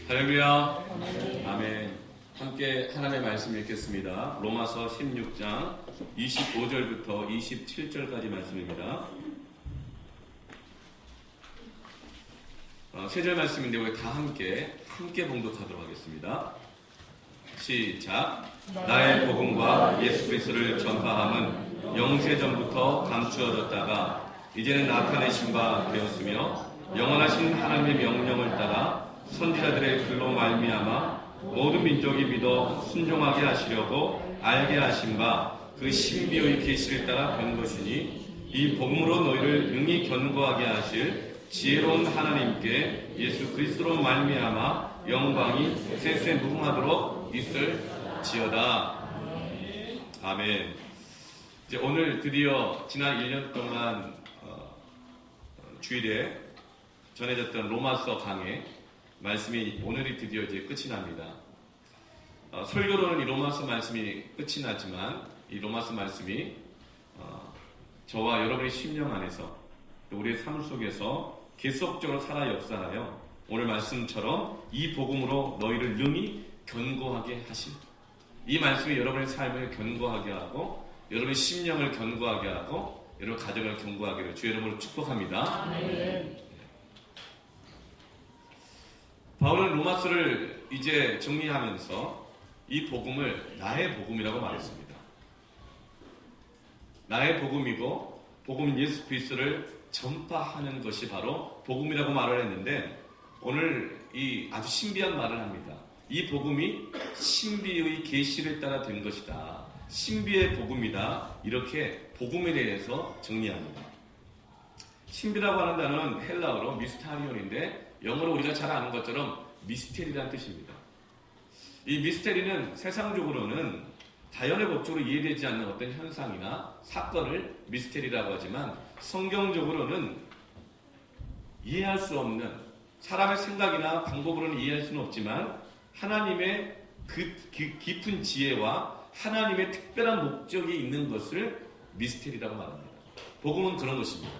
할렐루야. 아멘. 함께 하나님의 말씀 읽겠습니다. 로마서 16장 25절부터 27절까지 말씀입니다. 세 절 말씀인데 우리 다 함께 봉독하도록 하겠습니다. 시작. 나의 복음과 예수 그리스도를 전파함은 영세전부터 감추어졌다가 이제는 나타내신 바 되었으며 영원하신 하나님의 명령을 따라 선지자들의 글로 말미암아 모든 민족이 믿어 순종하게 하시려고 알게 하신 바 그 신비의 계시를 따라 된 것이니 이 복음으로 너희를 능히 견고하게 하실 지혜로운 하나님께 예수 그리스도로 말미암아 영광이 세세 무궁하도록 있을지어다. 아멘. 이제 오늘 드디어 지난 1년 동안 주일에 전해졌던 로마서 강의 말씀이 오늘이 드디어 이제 끝이 납니다. 설교로는 이 로마서 말씀이 끝이 나지만 이 로마서 말씀이 저와 여러분의 심령 안에서 우리의 삶 속에서 계속적으로 살아 역사하여 오늘 말씀처럼 이 복음으로 너희를 능히 견고하게 하신 이 말씀이 여러분의 삶을 견고하게 하고 여러분의 심령을 견고하게 하고 여러분 가정을 견고하게 주 이름으로 축복합니다. 네. 바울은 로마서를 이제 정리하면서 이 복음을 나의 복음이라고 말했습니다. 나의 복음이고 복음인 예수 그리스도를 전파하는 것이 바로 복음이라고 말을 했는데 오늘 이 아주 신비한 말을 합니다. 이 복음이 신비의 계시를 따라 된 것이다. 신비의 복음이다. 이렇게 복음에 대해서 정리합니다. 신비라고 하는 단어는 헬라어로 미스타리온인데 영어로 우리가 잘 아는 것처럼 미스테리라는 뜻입니다. 이 미스테리는 세상적으로는 자연의 법칙으로 이해되지 않는 어떤 현상이나 사건을 미스테리라고 하지만 성경적으로는 이해할 수 없는 사람의 생각이나 방법으로는 이해할 수는 없지만 하나님의 그 깊은 지혜와 하나님의 특별한 목적이 있는 것을 미스테리라고 말합니다. 복음은 그런 것입니다.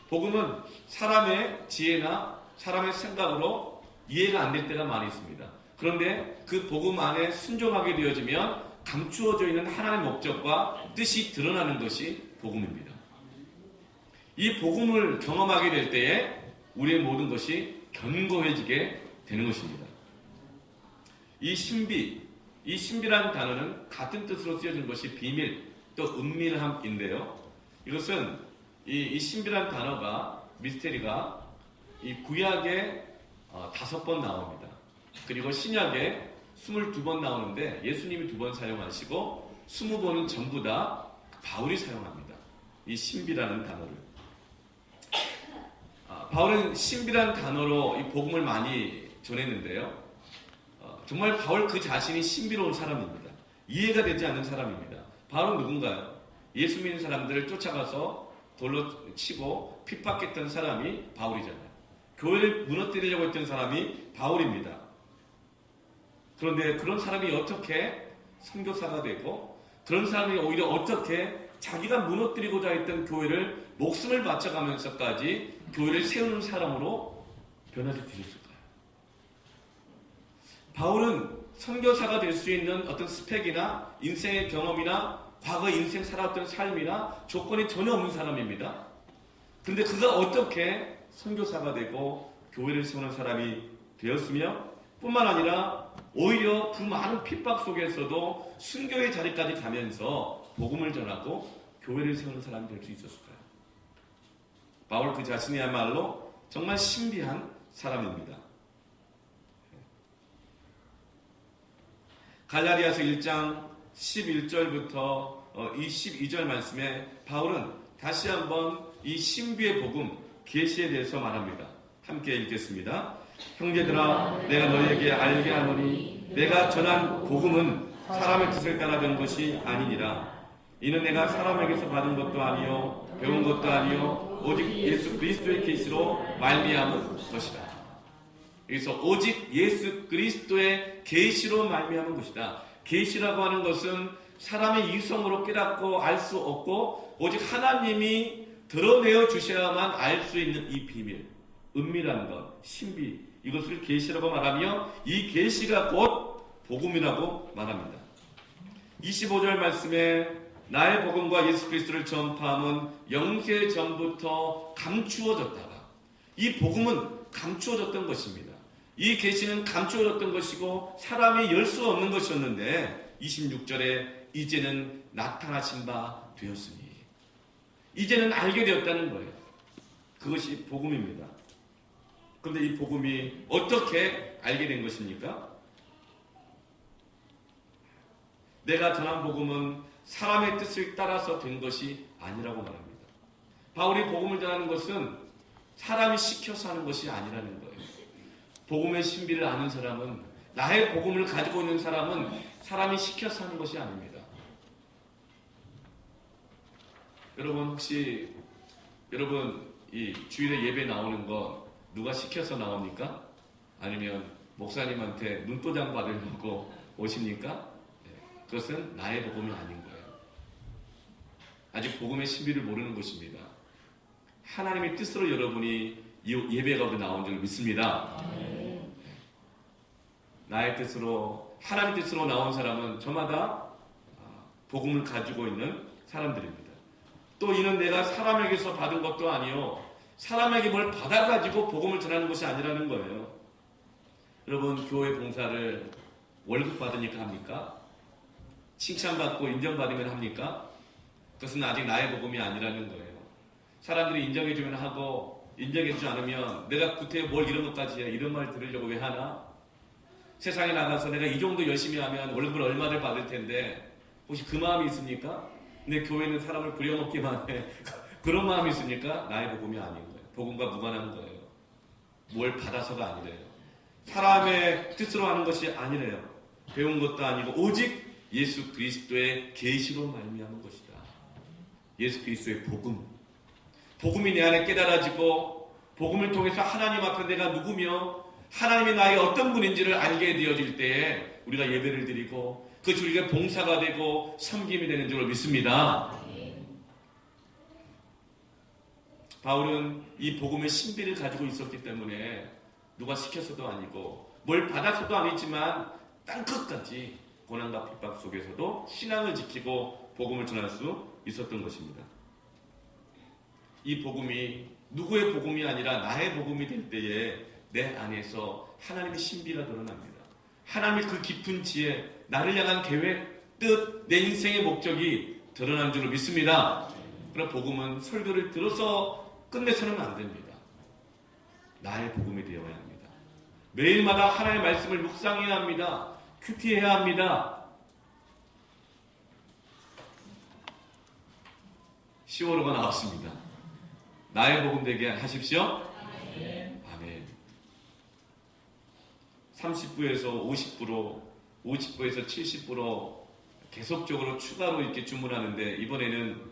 복음은 사람의 지혜나 사람의 생각으로 이해가 안 될 때가 많이 있습니다. 그런데 그 복음 안에 순종하게 되어지면 감추어져 있는 하나님의 목적과 뜻이 드러나는 것이 복음입니다. 이 복음을 경험하게 될 때에 우리의 모든 것이 견고해지게 되는 것입니다. 이 신비라는 단어는 같은 뜻으로 쓰여진 것이 비밀, 또 은밀함인데요. 이것은 이 신비라는 단어가 미스테리가 이 구약에 5번 나옵니다. 그리고 신약에 22번 나오는데 예수님이 2번 사용하시고 20번은 전부 다 바울이 사용합니다. 이 신비라는 단어를. 바울은 신비라는 단어로 이 복음을 많이 전했는데요. 정말 바울 그 자신이 신비로운 사람입니다. 이해가 되지 않는 사람입니다. 바울은 누군가요? 예수 믿는 사람들을 쫓아가서 돌로 치고 핍박했던 사람이 바울이잖아요. 교회를 무너뜨리려고 했던 사람이 바울입니다. 그런데 그런 사람이 어떻게 선교사가 되고 그런 사람이 오히려 어떻게 자기가 무너뜨리고자 했던 교회를 목숨을 바쳐가면서까지 교회를 세우는 사람으로 변화시키셨을까요? 바울은 선교사가 될 수 있는 어떤 스펙이나 인생의 경험이나 과거 인생 살아왔던 삶이나 조건이 전혀 없는 사람입니다. 그런데 그가 어떻게 선교사가 되고 교회를 세우는 사람이 되었으며 뿐만 아니라 오히려 그 많은 핍박 속에서도 순교의 자리까지 가면서 복음을 전하고 교회를 세우는 사람이 될 수 있었을까요? 바울 그 자신이야말로 정말 신비한 사람입니다. 갈라디아서 1장 11절부터 22절 말씀에 바울은 다시 한번 이 신비의 복음, 계시에 대해서 말합니다. 함께 읽겠습니다. 형제들아, 내가 너희에게 알게 하노니 내가 전한 복음은 사람의 뜻을 따라 된 것이 아니니라. 이는 내가 사람에게서 받은 것도 아니요 배운 것도 아니요 오직 예수 그리스도의 계시로 말미암은 것이다. 여기서 오직 예수 그리스도의 계시로 말미암은 것이다. 계시라고 하는 것은 사람의 이성으로 깨닫고 알 수 없고 오직 하나님이 드러내어 주셔야만 알 수 있는 이 비밀, 은밀한 것, 신비, 이것을 계시라고 말하며 이 계시가 곧 복음이라고 말합니다. 25절 말씀에 나의 복음과 예수 그리스도를 전파함은 영세 전부터 감추어졌다가, 이 복음은 감추어졌던 것입니다. 이 계시는 감추어졌던 것이고 사람이 열 수 없는 것이었는데 26절에 이제는 나타나신 바 되었으니, 이제는 알게 되었다는 거예요. 그것이 복음입니다. 그런데 이 복음이 어떻게 알게 된 것입니까? 내가 전한 복음은 사람의 뜻을 따라서 된 것이 아니라고 말합니다. 바울이 복음을 전하는 것은 사람이 시켜서 하는 것이 아니라는 거예요. 복음의 신비를 아는 사람은, 나의 복음을 가지고 있는 사람은 사람이 시켜서 하는 것이 아닙니다. 여러분, 혹시 이 주일에 예배 나오는 거 누가 시켜서 나옵니까? 아니면 목사님한테 눈도장 받으려고 오십니까? 그것은 나의 복음이 아닌 거예요. 아직 복음의 신비를 모르는 것입니다. 하나님의 뜻으로 여러분이 예배 가운데 나온 줄 믿습니다. 나의 뜻으로, 하나님의 뜻으로 나온 사람은 저마다 복음을 가지고 있는 사람들입니다. 또 이는 내가 사람에게서 받은 것도 아니요, 사람에게 뭘 받아가지고 복음을 전하는 것이 아니라는 거예요. 여러분, 교회 봉사를 월급 받으니까 합니까? 칭찬받고 인정받으면 합니까? 그것은 아직 나의 복음이 아니라는 거예요. 사람들이 인정해주면 하고, 인정해주지 않으면 내가 구태여 뭘 이런 것까지 해, 이런 말 들으려고 왜 하나? 세상에 나가서 내가 이 정도 열심히 하면 월급을 얼마를 받을 텐데 혹시 그 마음이 있습니까? 내 교회는 사람을 부려먹기만 해. 그런 마음이 있으니까 나의 복음이 아닌 거예요. 복음과 무관한 거예요. 뭘 받아서가 아니래요. 사람의 뜻으로 하는 것이 아니래요. 배운 것도 아니고 오직 예수 그리스도의 계시로 말미암은 것이다. 예수 그리스도의 복음. 복음이 내 안에 깨달아지고 복음을 통해서 하나님 앞에 내가 누구며 하나님이 나의 어떤 분인지를 알게 되어질 때에 우리가 예배를 드리고 그것이 우리가 봉사가 되고 섬김이 되는 줄로 믿습니다. 바울은 이 복음의 신비를 가지고 있었기 때문에 누가 시켜서도 아니고 뭘 받아서도 아니지만 땅끝까지 고난과 핍박 속에서도 신앙을 지키고 복음을 전할 수 있었던 것입니다. 이 복음이 누구의 복음이 아니라 나의 복음이 될 때에 내 안에서 하나님의 신비가 드러납니다. 하나님의 그 깊은 지혜, 나를 향한 계획, 뜻, 내 인생의 목적이 드러난 줄로 믿습니다. 그럼 복음은 설교를 들어서 끝내서는 안 됩니다. 나의 복음이 되어야 합니다. 매일마다 하나님의 말씀을 묵상해야 합니다. 큐티해야 합니다. 10월호가 나왔습니다. 나의 복음 되게 하십시오. 아멘. 30부에서 50부로, 50부에서 70부로 계속적으로 추가로 이렇게 주문하는데 이번에는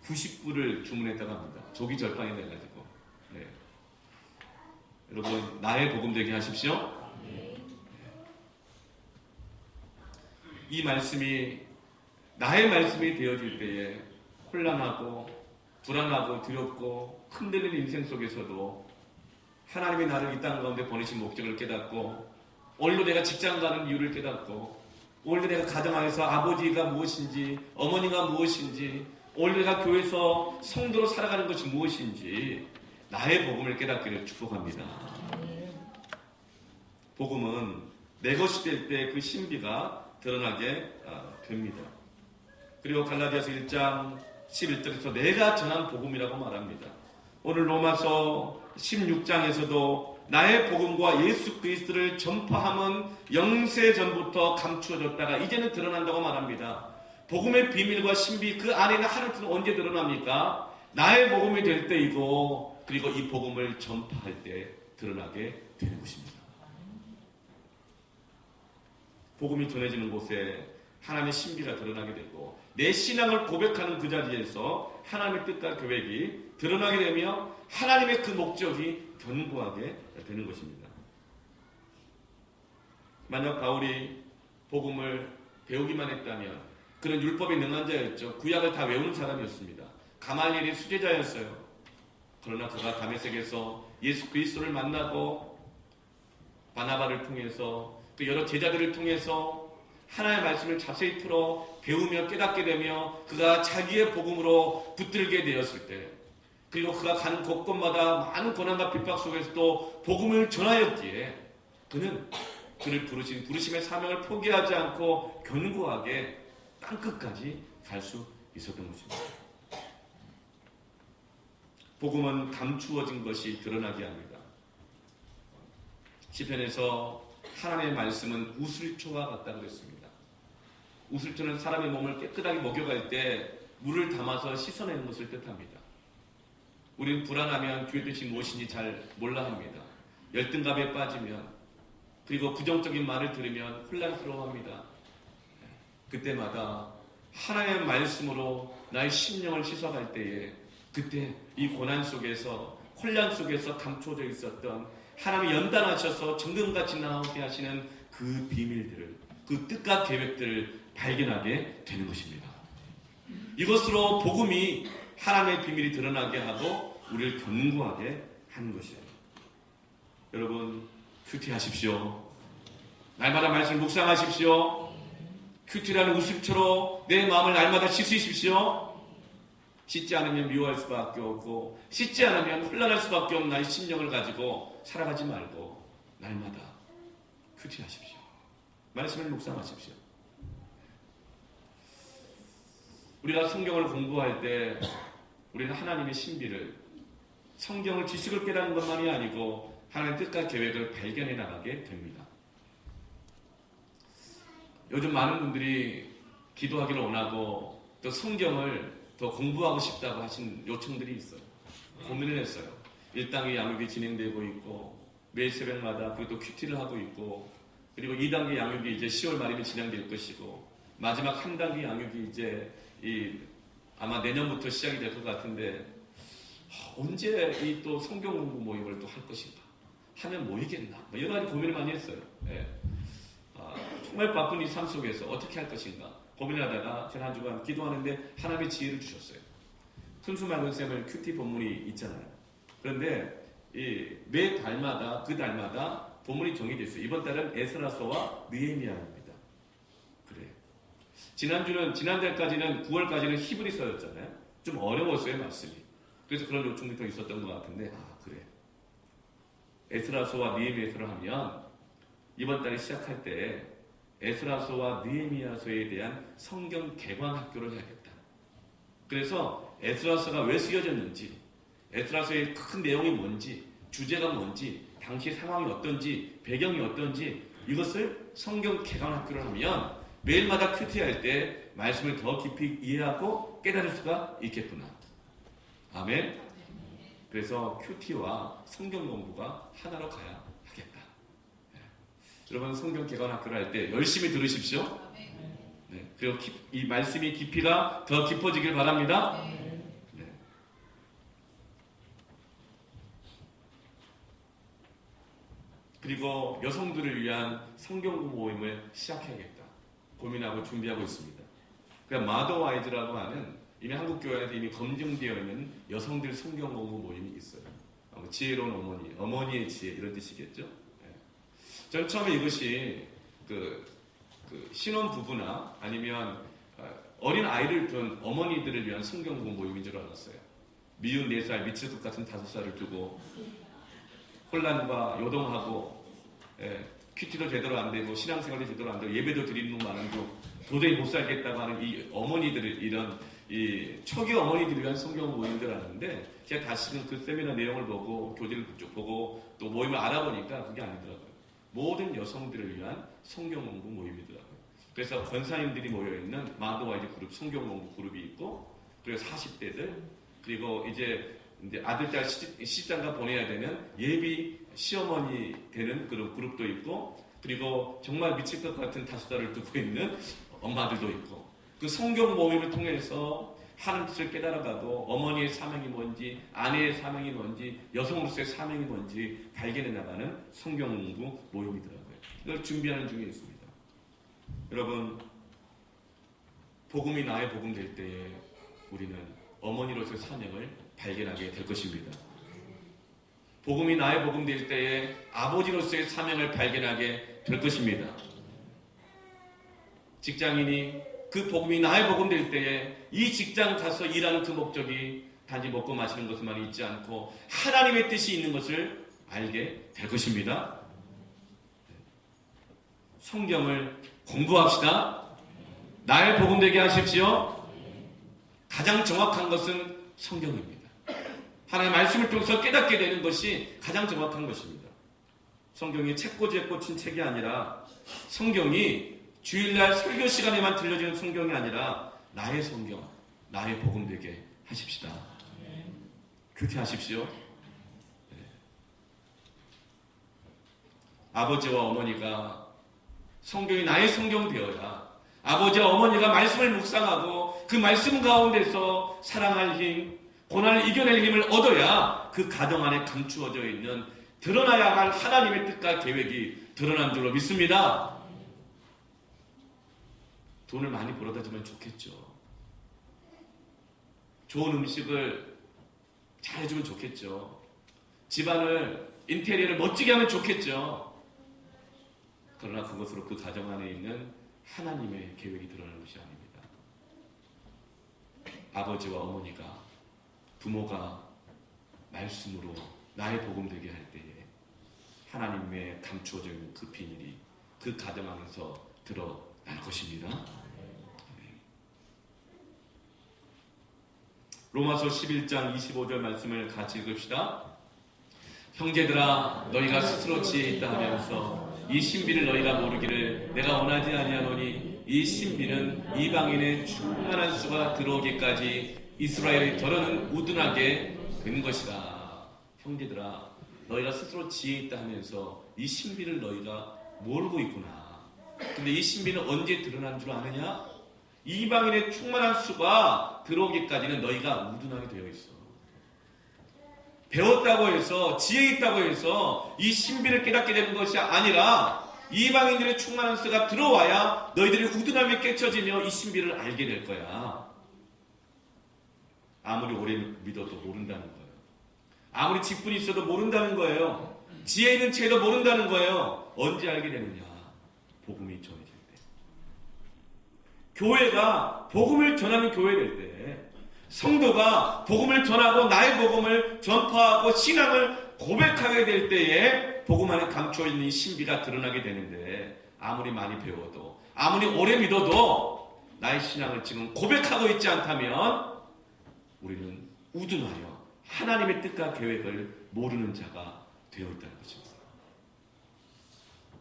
90부를 주문했다고 합니다. 조기 절판이 돼가지고. 네. 여러분, 나의 복음 되게 하십시오. 이 말씀이 나의 말씀이 되어질 때에 혼란하고 불안하고 두렵고 흔들리는 인생 속에서도 하나님이 나를 이 땅 가운데 보내신 목적을 깨닫고 오늘도 내가 직장 가는 이유를 깨닫고 오늘도 내가 가정 안에서 아버지가 무엇인지 어머니가 무엇인지 오늘 내가 교회에서 성도로 살아가는 것이 무엇인지 나의 복음을 깨닫기를 축복합니다. 복음은 내 것이 될 때 그 신비가 드러나게 됩니다. 그리고 갈라디아서 1장 11절에서 내가 전한 복음이라고 말합니다. 오늘 로마서 16장에서도 나의 복음과 예수 그리스도를 전파함은 영세 전부터 감추어졌다가 이제는 드러난다고 말합니다. 복음의 비밀과 신비 그 안에는 하루는 언제 드러납니까? 나의 복음이 될 때이고 그리고 이 복음을 전파할 때 드러나게 되는 것입니다. 복음이 전해지는 곳에 하나님의 신비가 드러나게 되고 내 신앙을 고백하는 그 자리에서 하나님의 뜻과 계획이 드러나게 되며 하나님의 그 목적이 견고하게 되는 것입니다. 만약 바울이 복음을 배우기만 했다면 그는 율법에 능한 자였죠. 구약을 다 외우는 사람이었습니다. 가말리엘이 수제자였어요. 그러나 그가 다메섹에서 예수 그리스도를 만나고 바나바를 통해서 또 여러 제자들을 통해서 하나님의 말씀을 자세히 풀어 배우며 깨닫게 되며 그가 자기의 복음으로 붙들게 되었을 때, 그리고 그가 가는 곳곳마다 많은 고난과 핍박 속에서도 복음을 전하였기에 그는 그를 부르신 부르심의 사명을 포기하지 않고 견고하게 땅끝까지 갈 수 있었던 것입니다. 복음은 감추어진 것이 드러나게 합니다. 시편에서 하나님의 말씀은 우슬초와 같다고 했습니다. 우슬초는 사람의 몸을 깨끗하게 목욕할 때 물을 담아서 씻어내는 것을 뜻합니다. 우리는 불안하면 주의 뜻이 무엇인지 잘 몰라 합니다. 열등감에 빠지면, 그리고 부정적인 말을 들으면 혼란스러워합니다. 그때마다 하나님의 말씀으로 나의 심령을 씻어갈 때에, 그때 이 고난 속에서, 혼란 속에서 감춰져 있었던 하나님이 연단하셔서 정금같이 나오게 하시는 그 비밀들을, 그 뜻과 계획들을 발견하게 되는 것입니다. 이것으로 복음이 하나님의 비밀이 드러나게 하고 우리를 견고하게 하는 것이에요. 여러분, 큐티하십시오. 날마다 말씀 묵상하십시오. 큐티라는 우슬초로 내 마음을 날마다 씻으십시오. 씻지 않으면 미워할 수밖에 없고, 씻지 않으면 혼란할 수밖에 없는 나의 심령을 가지고 살아가지 말고 날마다 큐티하십시오. 말씀을 묵상하십시오. 우리가 성경을 공부할 때 우리는 하나님의 신비를, 성경을 지식을 깨닫는 것만이 아니고 하나님의 뜻과 계획을 발견해 나가게 됩니다. 요즘 많은 분들이 기도하기를 원하고 또 성경을 더 공부하고 싶다고 하신 요청들이 있어요. 고민을 했어요. 1단계 양육이 진행되고 있고 매 새벽마다 그리고 또 큐티를 하고 있고, 그리고 2단계 양육이 이제 10월 말이면 진행될 것이고, 마지막 한 단계 양육이 이제 아마 내년부터 시작이 될 것 같은데, 언제 이 또 성경 공부 모임을 또 할 것인가? 하면 모이겠나? 여러 가지 고민을 많이 했어요. 네. 정말 바쁜 이 삶 속에서 어떻게 할 것인가 고민하다가 지난 한 주간 기도하는데 하나님의 지혜를 주셨어요. 순수 맑은 쌤을 큐티 본문이 있잖아요. 그런데 매 달마다 그 달마다 본문이 정해져 있어요. 이번 달은 에스라서와 느헤미야입니다. 그래. 지난달까지는 9월까지는 히브리서였잖아요. 좀 어려웠어요, 말씀이. 그래서 그런 요청이 더 있었던 것 같은데, 그래. 에스라서와 느헤미야서를 하면 이번 달에 시작할 때 에스라서와 느헤미야서에 대한 성경 개관 학교를 해야겠다. 그래서 에스라서가 왜 쓰여졌는지, 에스라서의 큰 내용이 뭔지, 주제가 뭔지, 당시 상황이 어떤지, 배경이 어떤지, 이것을 성경 개관 학교를 하면 매일마다 큐티할 때 말씀을 더 깊이 이해하고 깨달을 수가 있겠구나. 아멘. 그래서 큐티와 성경 공부가 하나로 가야 하겠다. 여러분, 성경 개관 학교를 할 때 열심히 들으십시오. 네. 그리고 이 말씀이 깊이가 더 깊어지길 바랍니다. 네. 그리고 여성들을 위한 성경 공부 모임을 시작해야겠다 고민하고 준비하고 있습니다. 그러니까 마더와이즈라고 하는, 이미 한국 교회에서 이미 검증되어 있는 여성들 성경 공부 모임이 있어요. 지혜로운 어머니, 어머니의 지혜, 이런 뜻이겠죠. 저는 처음에 이것이 신혼 부부나 아니면 어린 아이를 둔 어머니들을 위한 성경 공부 모임인 줄 알았어요. 미운 4살, 미칠 것 같은 5살을 두고 혼란과 요동하고, 큐티도 제대로 안 되고 신앙생활도 제대로 안 되고 예배도 드리는 거 많은데 도저히 못 살겠다고 하는 이 어머니들을, 이런 이 초기 어머니들을 위한 성경 모임인 줄 알았는데, 제가 다시금 그 세미나 내용을 보고 교재를 쭉 보고 또 모임을 알아보니까 그게 아니더라고요. 모든 여성들을 위한 성경 공부 모임이더라고요. 그래서 권사님들이 모여있는 마더와이즈 그룹, 성경 공부 그룹이 있고, 그리고 40대들, 그리고 이제 아들딸 시집장가 보내야 되는 예비 시어머니 되는 그런 그룹도 있고, 그리고 정말 미칠 것 같은 5살을 두고 있는 엄마들도 있고, 그 성경 모임을 통해서 하나님 뜻을 깨달아가고 어머니의 사명이 뭔지, 아내의 사명이 뭔지, 여성으로서의 사명이 뭔지 발견해 나가는 성경 공부 모임이더라고요. 이걸 준비하는 중에 있습니다. 여러분, 복음이 나의 복음 될 때에 우리는 어머니로서의 사명을 발견하게 될 것입니다. 복음이 나의 복음 될 때에 아버지로서의 사명을 발견하게 될 것입니다. 직장인이 그 복음이 나의 복음 될 때에 이 직장 가서 일하는 그 목적이 단지 먹고 마시는 것만 있지 않고 하나님의 뜻이 있는 것을 알게 될 것입니다. 성경을 공부합시다. 나의 복음 되게 하십시오. 가장 정확한 것은 성경입니다. 하나님의 말씀을 통해서 깨닫게 되는 것이 가장 정확한 것입니다. 성경이 책꽂이에 꽂힌 책이 아니라, 성경이 주일날 설교 시간에만 들려지는 성경이 아니라 나의 성경, 나의 복음 되게 하십시다. 교체하십시오. 네. 아버지와 어머니가 성경이 나의 성경 되어야 아버지와 어머니가 말씀을 묵상하고 그 말씀 가운데서 사랑할 힘, 고난을 이겨낼 힘을 얻어야 그 가정 안에 감추어져 있는 드러나야 할 하나님의 뜻과 계획이 드러난 줄로 믿습니다. 돈을 많이 벌어다 주면 좋겠죠. 좋은 음식을 잘 해주면 좋겠죠. 집안을, 인테리어를 멋지게 하면 좋겠죠. 그러나 그것으로 그 가정 안에 있는 하나님의 계획이 드러나는 것이 아닙니다. 아버지와 어머니가, 부모가 말씀으로 나의 복음 되게 할 때에 하나님의 감추어져 있는 그 비밀이 그 가정 안에서 드러날 것입니다. 로마서 11장 25절 말씀을 같이 읽읍시다. 형제들아, 너희가 스스로 지혜 있다 하면서 이 신비를 너희가 모르기를 내가 원하지 아니하노니, 이 신비는 이방인의 충만한 수가 들어오기까지 이스라엘의 덜어는 우둔하게 된 것이다. 형제들아, 너희가 스스로 지혜 있다 하면서 이 신비를 너희가 모르고 있구나. 근데 이 신비는 언제 드러난 줄 아느냐? 이방인의 충만한 수가 들어오기까지는 너희가 우둔하게 되어 있어. 배웠다고 해서, 지혜 있다고 해서 이 신비를 깨닫게 되는 것이 아니라, 이방인들의 충만한 수가 들어와야 너희들이 우둔함에 깨쳐지며 이 신비를 알게 될 거야. 아무리 오래 믿어도 모른다는 거예요. 아무리 직분이 있어도 모른다는 거예요. 지혜 있는 채도 모른다는 거예요. 언제 알게 되느냐? 복음이 전해질 때. 교회가 복음을 전하는 교회 될 때, 성도가 복음을 전하고 나의 복음을 전파하고 신앙을 고백하게 될 때에 복음 안에 감추어 있는 신비가 드러나게 되는데, 아무리 많이 배워도, 아무리 오래 믿어도 나의 신앙을 지금 고백하고 있지 않다면 우리는 우둔하여 하나님의 뜻과 계획을 모르는 자가 되어 있다는 것입니다.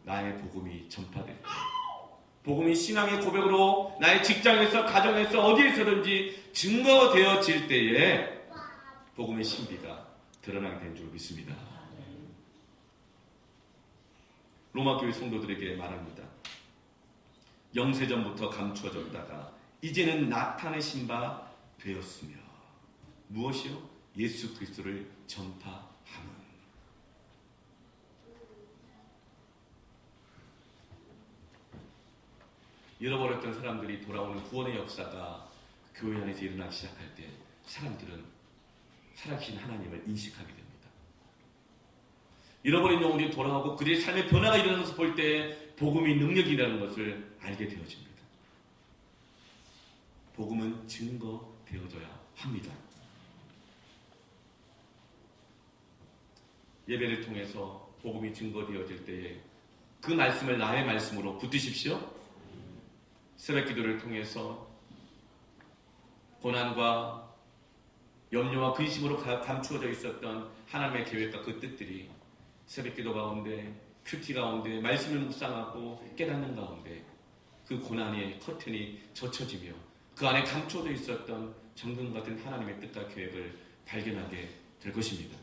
나의 복음이 전파될 때, 복음이 신앙의 고백으로 나의 직장에서, 가정에서, 어디에서든지 증거되어질 때에 복음의 신비가 드러나게 된 줄 믿습니다. 로마교회 성도들에게 말합니다. 영세전부터 감추어졌다가 이제는 나타내신 바 되었으며, 무엇이요? 예수 그리스도를 전파함은. 잃어버렸던 사람들이 돌아오는 구원의 역사가 교회 안에서 일어나기 시작할 때 사람들은 살아계신 하나님을 인식하게 됩니다. 잃어버린 영혼이 돌아오고 그들의 삶의 변화가 일어나는 것을 볼 때 복음이 능력이라는 것을 알게 되어집니다. 복음은 증거되어져야 합니다. 예배를 통해서 복음이 증거되어질 때에 그 말씀을 나의 말씀으로 붙드십시오. 새벽 기도를 통해서 고난과 염려와 근심으로 감추어져 있었던 하나님의 계획과 그 뜻들이 새벽 기도 가운데, 큐티 가운데, 말씀을 묵상하고 깨닫는 가운데 그 고난의 커튼이 젖혀지며 그 안에 감추어져 있었던 정금 같은 하나님의 뜻과 계획을 발견하게 될 것입니다.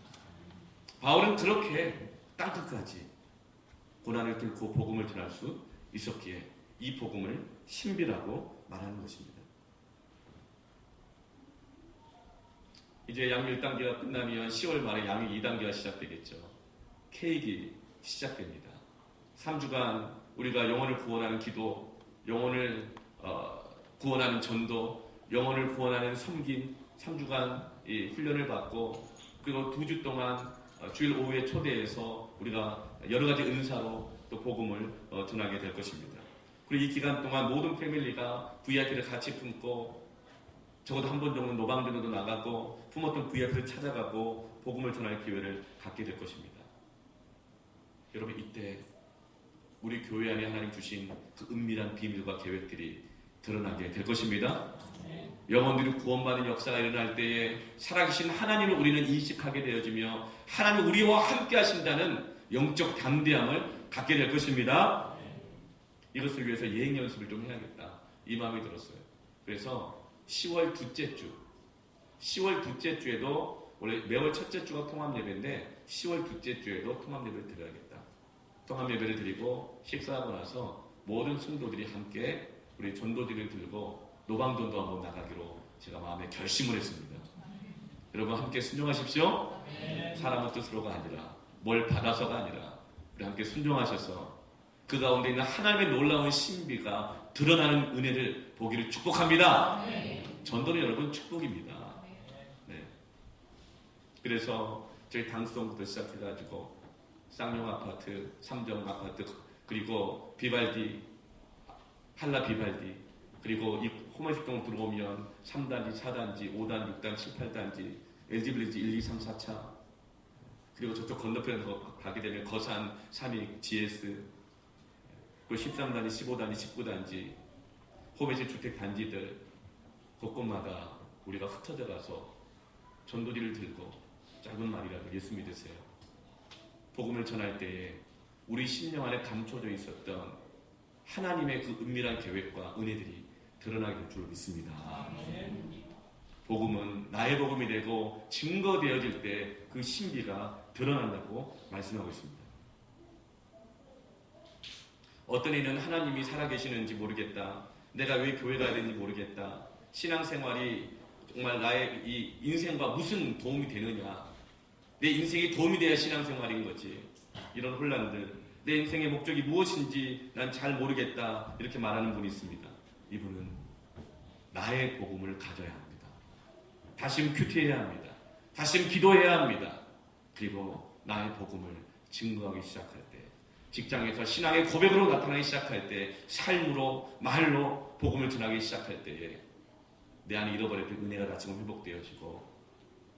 바울은 그렇게 땅끝까지 고난을 뚫고 복음을 전할 수 있었기에 이 복음을 신비라고 말하는 것입니다. 이제 양육 1단계가 끝나면 10월 말에 양육 2단계가 시작되겠죠. 케이크 시작됩니다. 3주간 우리가 영혼을 구원하는 기도, 영혼을 구원하는 전도, 영혼을 구원하는 섬김, 3주간 이 훈련을 받고, 그리고 2주 동안 주일 오후에 초대해서 우리가 여러 가지 은사로 또 복음을 전하게 될 것입니다. 그리고 이 기간 동안 모든 패밀리가 VIP를 같이 품고 적어도 한 번 정도 노방전도 나가고 품었던 VIP를 찾아가고 복음을 전할 기회를 갖게 될 것입니다. 여러분, 이때 우리 교회 안에 하나님 주신 그 은밀한 비밀과 계획들이 드러나게 될 것입니다. 영혼들이 구원받는 역사가 일어날 때에 살아계신 하나님을 우리는 인식하게 되어지며 하나님 우리와 함께 하신다는 영적 담대함을 갖게 될 것입니다. 이것을 위해서 예행 연습을 좀 해야겠다, 이 마음이 들었어요. 그래서 10월 둘째 주에도 원래 매월 첫째 주가 통합 예배인데 10월 둘째 주에도 통합 예배를 드려야겠다. 통합 예배를 드리고 식사하고 나서 모든 성도들이 함께 우리 전도지를 들고 노방전도 한번 나가기로 제가 마음에 결심을 했습니다. 여러분 함께 순종하십시오. 사람의 뜻으로가 아니라, 뭘 받아서가 아니라 우리 함께 순종하셔서 그 가운데 있는 하나님의 놀라운 신비가 드러나는 은혜를 보기를 축복합니다. 전도는 여러분 축복입니다. 네. 그래서 저희 당수동부터 시작해가지고 쌍용 아파트, 삼정 아파트, 그리고 비발디, 한라 비발디, 그리고 이 호메식동 들어오면 3단지, 4단지, 5단, 6단, 18단지, LG빌리지 1, 2, 3, 4차, 그리고 저쪽 건너편에서 가게 되면 거산, 삼익, GS, 그리고 13단지, 15단지, 19단지, 호메식 주택 단지들 곳곳마다 우리가 흩어져 가서 전도지를 들고 짧은 말이라도 예수 믿으세요. 복음을 전할 때에 우리 심령 안에 감춰져 있었던 하나님의 그 은밀한 계획과 은혜들이 드러나게 될 줄 믿습니다. 복음은 나의 복음이 되고 증거되어질 때 그 신비가 드러난다고 말씀하고 있습니다. 어떤 이는 하나님이 살아계시는지 모르겠다, 내가 왜 교회 가야 되는지 모르겠다, 신앙생활이 정말 나의 이 인생과 무슨 도움이 되느냐, 내 인생이 도움이 돼야 신앙생활인 거지, 이런 혼란들, 내 인생의 목적이 무엇인지 난 잘 모르겠다, 이렇게 말하는 분이 있습니다. 이분은 나의 복음을 가져야 합니다. 다시금 큐티해야 합니다. 다시금 기도해야 합니다. 그리고 나의 복음을 증거하기 시작할 때, 직장에서 신앙의 고백으로 나타나기 시작할 때, 삶으로, 말로 복음을 전하기 시작할 때에 내 안에 잃어버렸던 은혜가 다시금 회복되어지고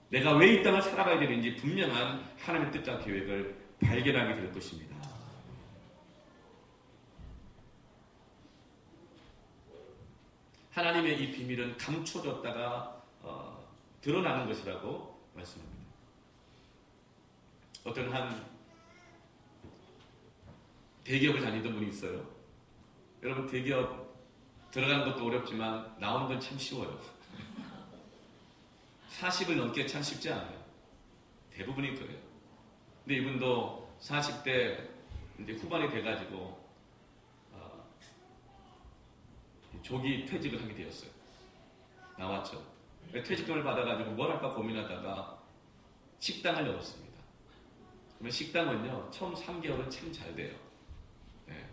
내가 왜 이 땅을 살아가야 되는지 분명한 하나님의 뜻과 계획을 발견하게 될 것입니다. 하나님의 이 비밀은 감춰졌다가 드러나는 것이라고 말씀합니다. 어떤 한 대기업을 다니던 분이 있어요. 여러분, 대기업 들어가는 것도 어렵지만 나오는 건 참 쉬워요. 40을 넘게 참 쉽지 않아요. 대부분이 그래요. 근데 이분도 40대 이제 후반이 돼가지고 조기 퇴직을 하게 되었어요. 나왔죠. 퇴직금을 받아가지고 뭘 할까 고민하다가 식당을 열었습니다. 그러면 식당은요, 처음 3개월은 참 잘 돼요. 네.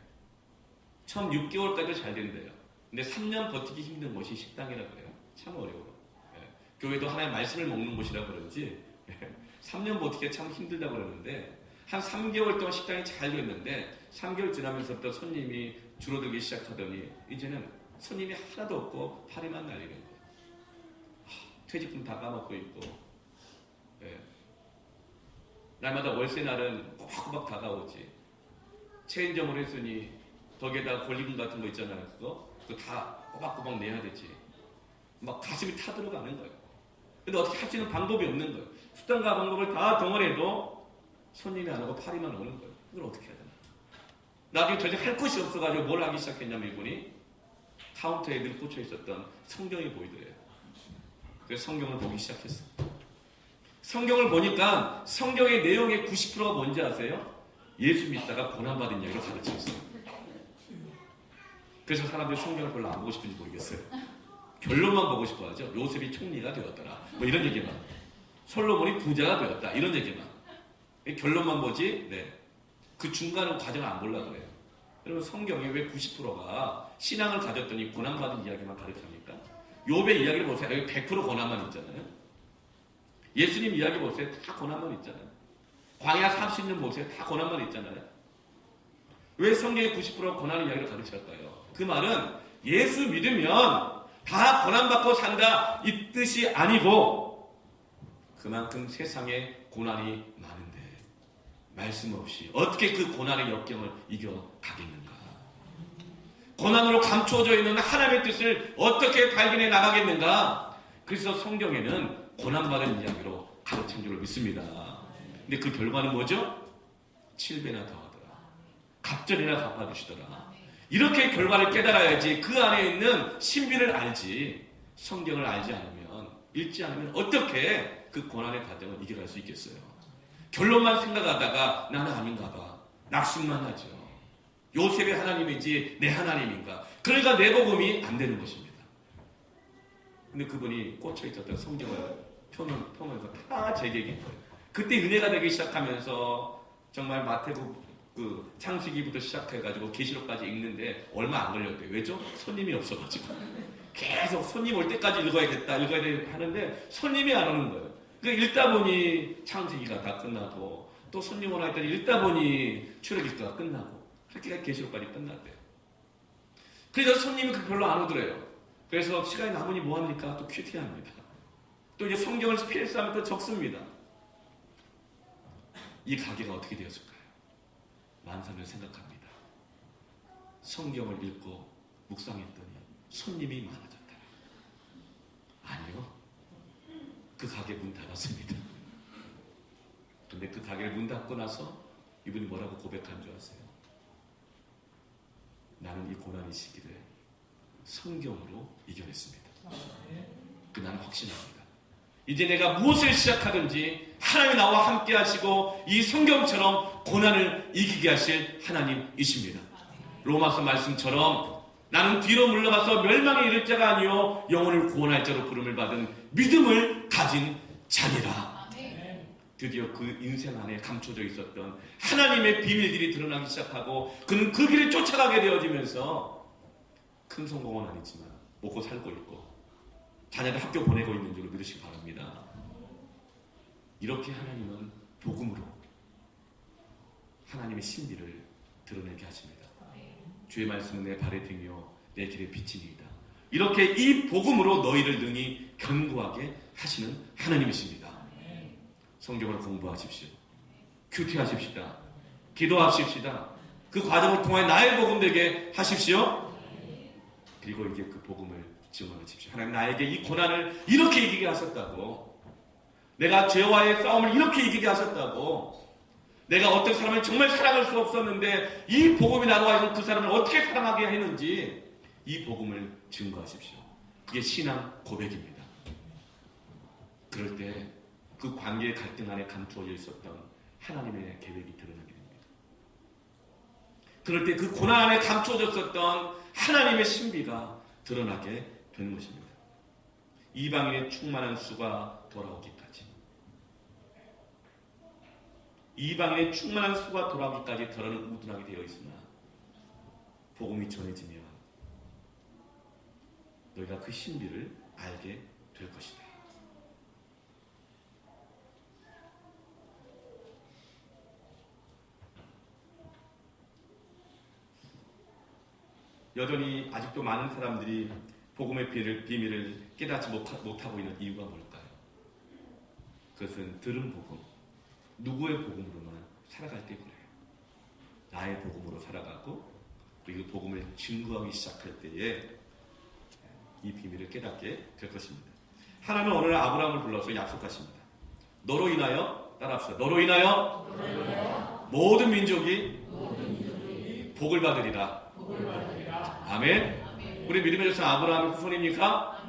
처음 6개월까지도 잘 된대요. 근데 3년 버티기 힘든 곳이 식당이라 그래요. 참 어려워요. 네. 교회도 하나의 말씀을 먹는 곳이라 그런지 3년 버티기가 참 힘들다 그러는데, 한 3개월 동안 식당이 잘 됐는데 3개월 지나면서부터 손님이 줄어들기 시작하더니 이제는 손님이 하나도 없고 파리만 날리는 거예요. 퇴직금 다 까먹고 있고, 네. 날마다 월세 날은 꼬박꼬박 다가오지. 체인점을 했으니 덕에다 권리금 같은 거 있잖아요. 그거 다 꼬박꼬박 내야 되지. 막 가슴이 타들어가는 거예요. 근데 어떻게 할 수 있는 방법이 없는 거예요. 수단과 방법을 다 덩어리해도 손님이 안 오고 파리만 오는 거예요. 이걸 어떻게 해야 되나. 나중에 도저히 할 것이 없어가지고 뭘 하기 시작했냐면 이분이 카운터에 늘 꽂혀 있었던 성경이 보이더래요. 그래서 성경을 보기 시작했어요. 성경을 보니까 성경의 내용의 90%가 뭔지 아세요? 예수 믿다가 고난받은 이야기를 가르쳐 있어요. 그래서 사람들이 성경을 별로 안 보고 싶은지 모르겠어요. 결론만 보고 싶어 하죠. 요셉이 총리가 되었더라, 뭐 이런 얘기만. 솔로몬이 부자가 되었다, 이런 얘기만. 결론만 보지, 네. 그 중간은 과정을 안 보려고 그래요. 여러분, 성경의 왜 90%가 신앙을 가졌더니 고난받은 이야기만 가르칩니까? 욥의 이야기를 보세요. 여기 100% 고난만 있잖아요. 예수님 이야기 보세요. 다 고난만 있잖아요. 광야 30년 모세 다 고난만 있잖아요. 왜 성경의 90% 고난의 이야기를 가르쳤을까요? 그 말은 예수 믿으면 다 고난받고 산다 이 뜻이 아니고 그만큼 세상에 고난이 많은데 말씀 없이 어떻게 그 고난의 역경을 이겨가겠는가? 고난으로 감추어져 있는 하나님의 뜻을 어떻게 발견해 나가겠는가? 그래서 성경에는 고난받은 이야기로 가르친 줄 믿습니다. 근데 그 결과는 뭐죠? 7배나 더하더라. 갑절이나 갚아주시더라. 이렇게 결과를 깨달아야지 그 안에 있는 신비를 알지 성경을 알지 않으면 읽지 않으면 어떻게 그 고난의 과정을 이겨갈 수 있겠어요? 결론만 생각하다가 나는 아닌가 봐. 낙심만 하죠. 요셉의 하나님인지 내 하나님인가. 그러니까 내 복음이 안 되는 것입니다. 근데 그분이 꽂혀있었던 성경을 펴면서 다 제게 얘기한 거예요. 그때 은혜가 되기 시작하면서 정말 마태복음 그 창세기부터 시작해가지고 계시록까지 읽는데 얼마 안 걸렸대요. 왜죠? 손님이 없어가지고 계속 손님 올 때까지 읽어야 돼 하는데 손님이 안 오는 거예요. 그 읽다 보니 창세기가 다 끝나고 또 손님 오나 했더니 읽다 보니 출애굽기가 끝나고 그렇게 계시록까지 끝났대요. 그래서 손님이 별로 안 오더래요. 그래서 시간이 남으니 뭐합니까? 또 큐티합니다. 또 이제 성경을 필사하면 또 적습니다. 이 가게가 어떻게 되었을까요? 만상을 생각합니다. 성경을 읽고 묵상했더니 손님이 많아졌다. 아니요. 그 가게 문 닫았습니다. 근데 그 가게를 문 닫고 나서 이분이 뭐라고 고백한 줄 아세요? 나는 이 고난의 시기를 성경으로 이겨냈습니다. 나는 확신합니다. 이제 내가 무엇을 시작하든지 하나님이 나와 함께 하시고 이 성경처럼 고난을 이기게 하실 하나님이십니다. 로마서 말씀처럼 나는 뒤로 물러가서 멸망에 이를 자가 아니요 영혼을 구원할 자로 부름을 받은 믿음을 가진 자니라. 드디어 그 인생 안에 감춰져 있었던 하나님의 비밀들이 드러나기 시작하고 그는 그 길을 쫓아가게 되어지면서 큰 성공은 아니지만 먹고 살고 있고 자녀들 학교 보내고 있는 줄 믿으시기 바랍니다. 이렇게 하나님은 복음으로 하나님의 신비를 드러내게 하십니다. 주의 말씀은 내 발의 등이요 내 길의 빛이니이다. 이렇게 이 복음으로 너희를 능히 견고하게 하시는 하나님이십니다. 성경을 공부하십시오. 큐티하십시다. 기도하십시다. 그 과정을 통해 나의 복음 되게 하십시오. 그리고 이제 그 복음을 증언하십시오. 하나님 나에게 이 고난을 이렇게 이기게 하셨다고. 내가 죄와의 싸움을 이렇게 이기게 하셨다고. 내가 어떤 사람을 정말 사랑할 수 없었는데 이 복음이 나로 하여금 그 사람을 어떻게 사랑하게 했는지 이 복음을 증거하십시오. 그게 신앙 고백입니다. 그럴 때 그 관계의 갈등 안에 감추어져 있었던 하나님의 계획이 드러나게 됩니다. 그럴 때 그 고난 안에 감추어져 있었던 하나님의 신비가 드러나게 되는 것입니다. 이방인의 충만한 수가 돌아오기까지. 이방인의 충만한 수가 돌아오기까지 더러는 우둔하게 되어 있으나 복음이 전해지면 너희가 그 신비를 알게 될 것이다. 여전히 아직도 많은 사람들이 복음의 비밀을 깨닫지 못하고 있는 이유가 뭘까요? 그것은 들은 복음, 누구의 복음으로만 살아갈 때 그래요. 나의 복음으로 살아가고 그리고 복음을 증거하기 시작할 때에 이 비밀을 깨닫게 될 것입니다. 하나님은 오늘 아브라함을 불러서 약속하십니다. 너로 인하여 따라합시다. 너로 인하여 모든 민족이 복을 받으리라. 아멘. 우리 믿음의 조상 아브라함의 후손입니까?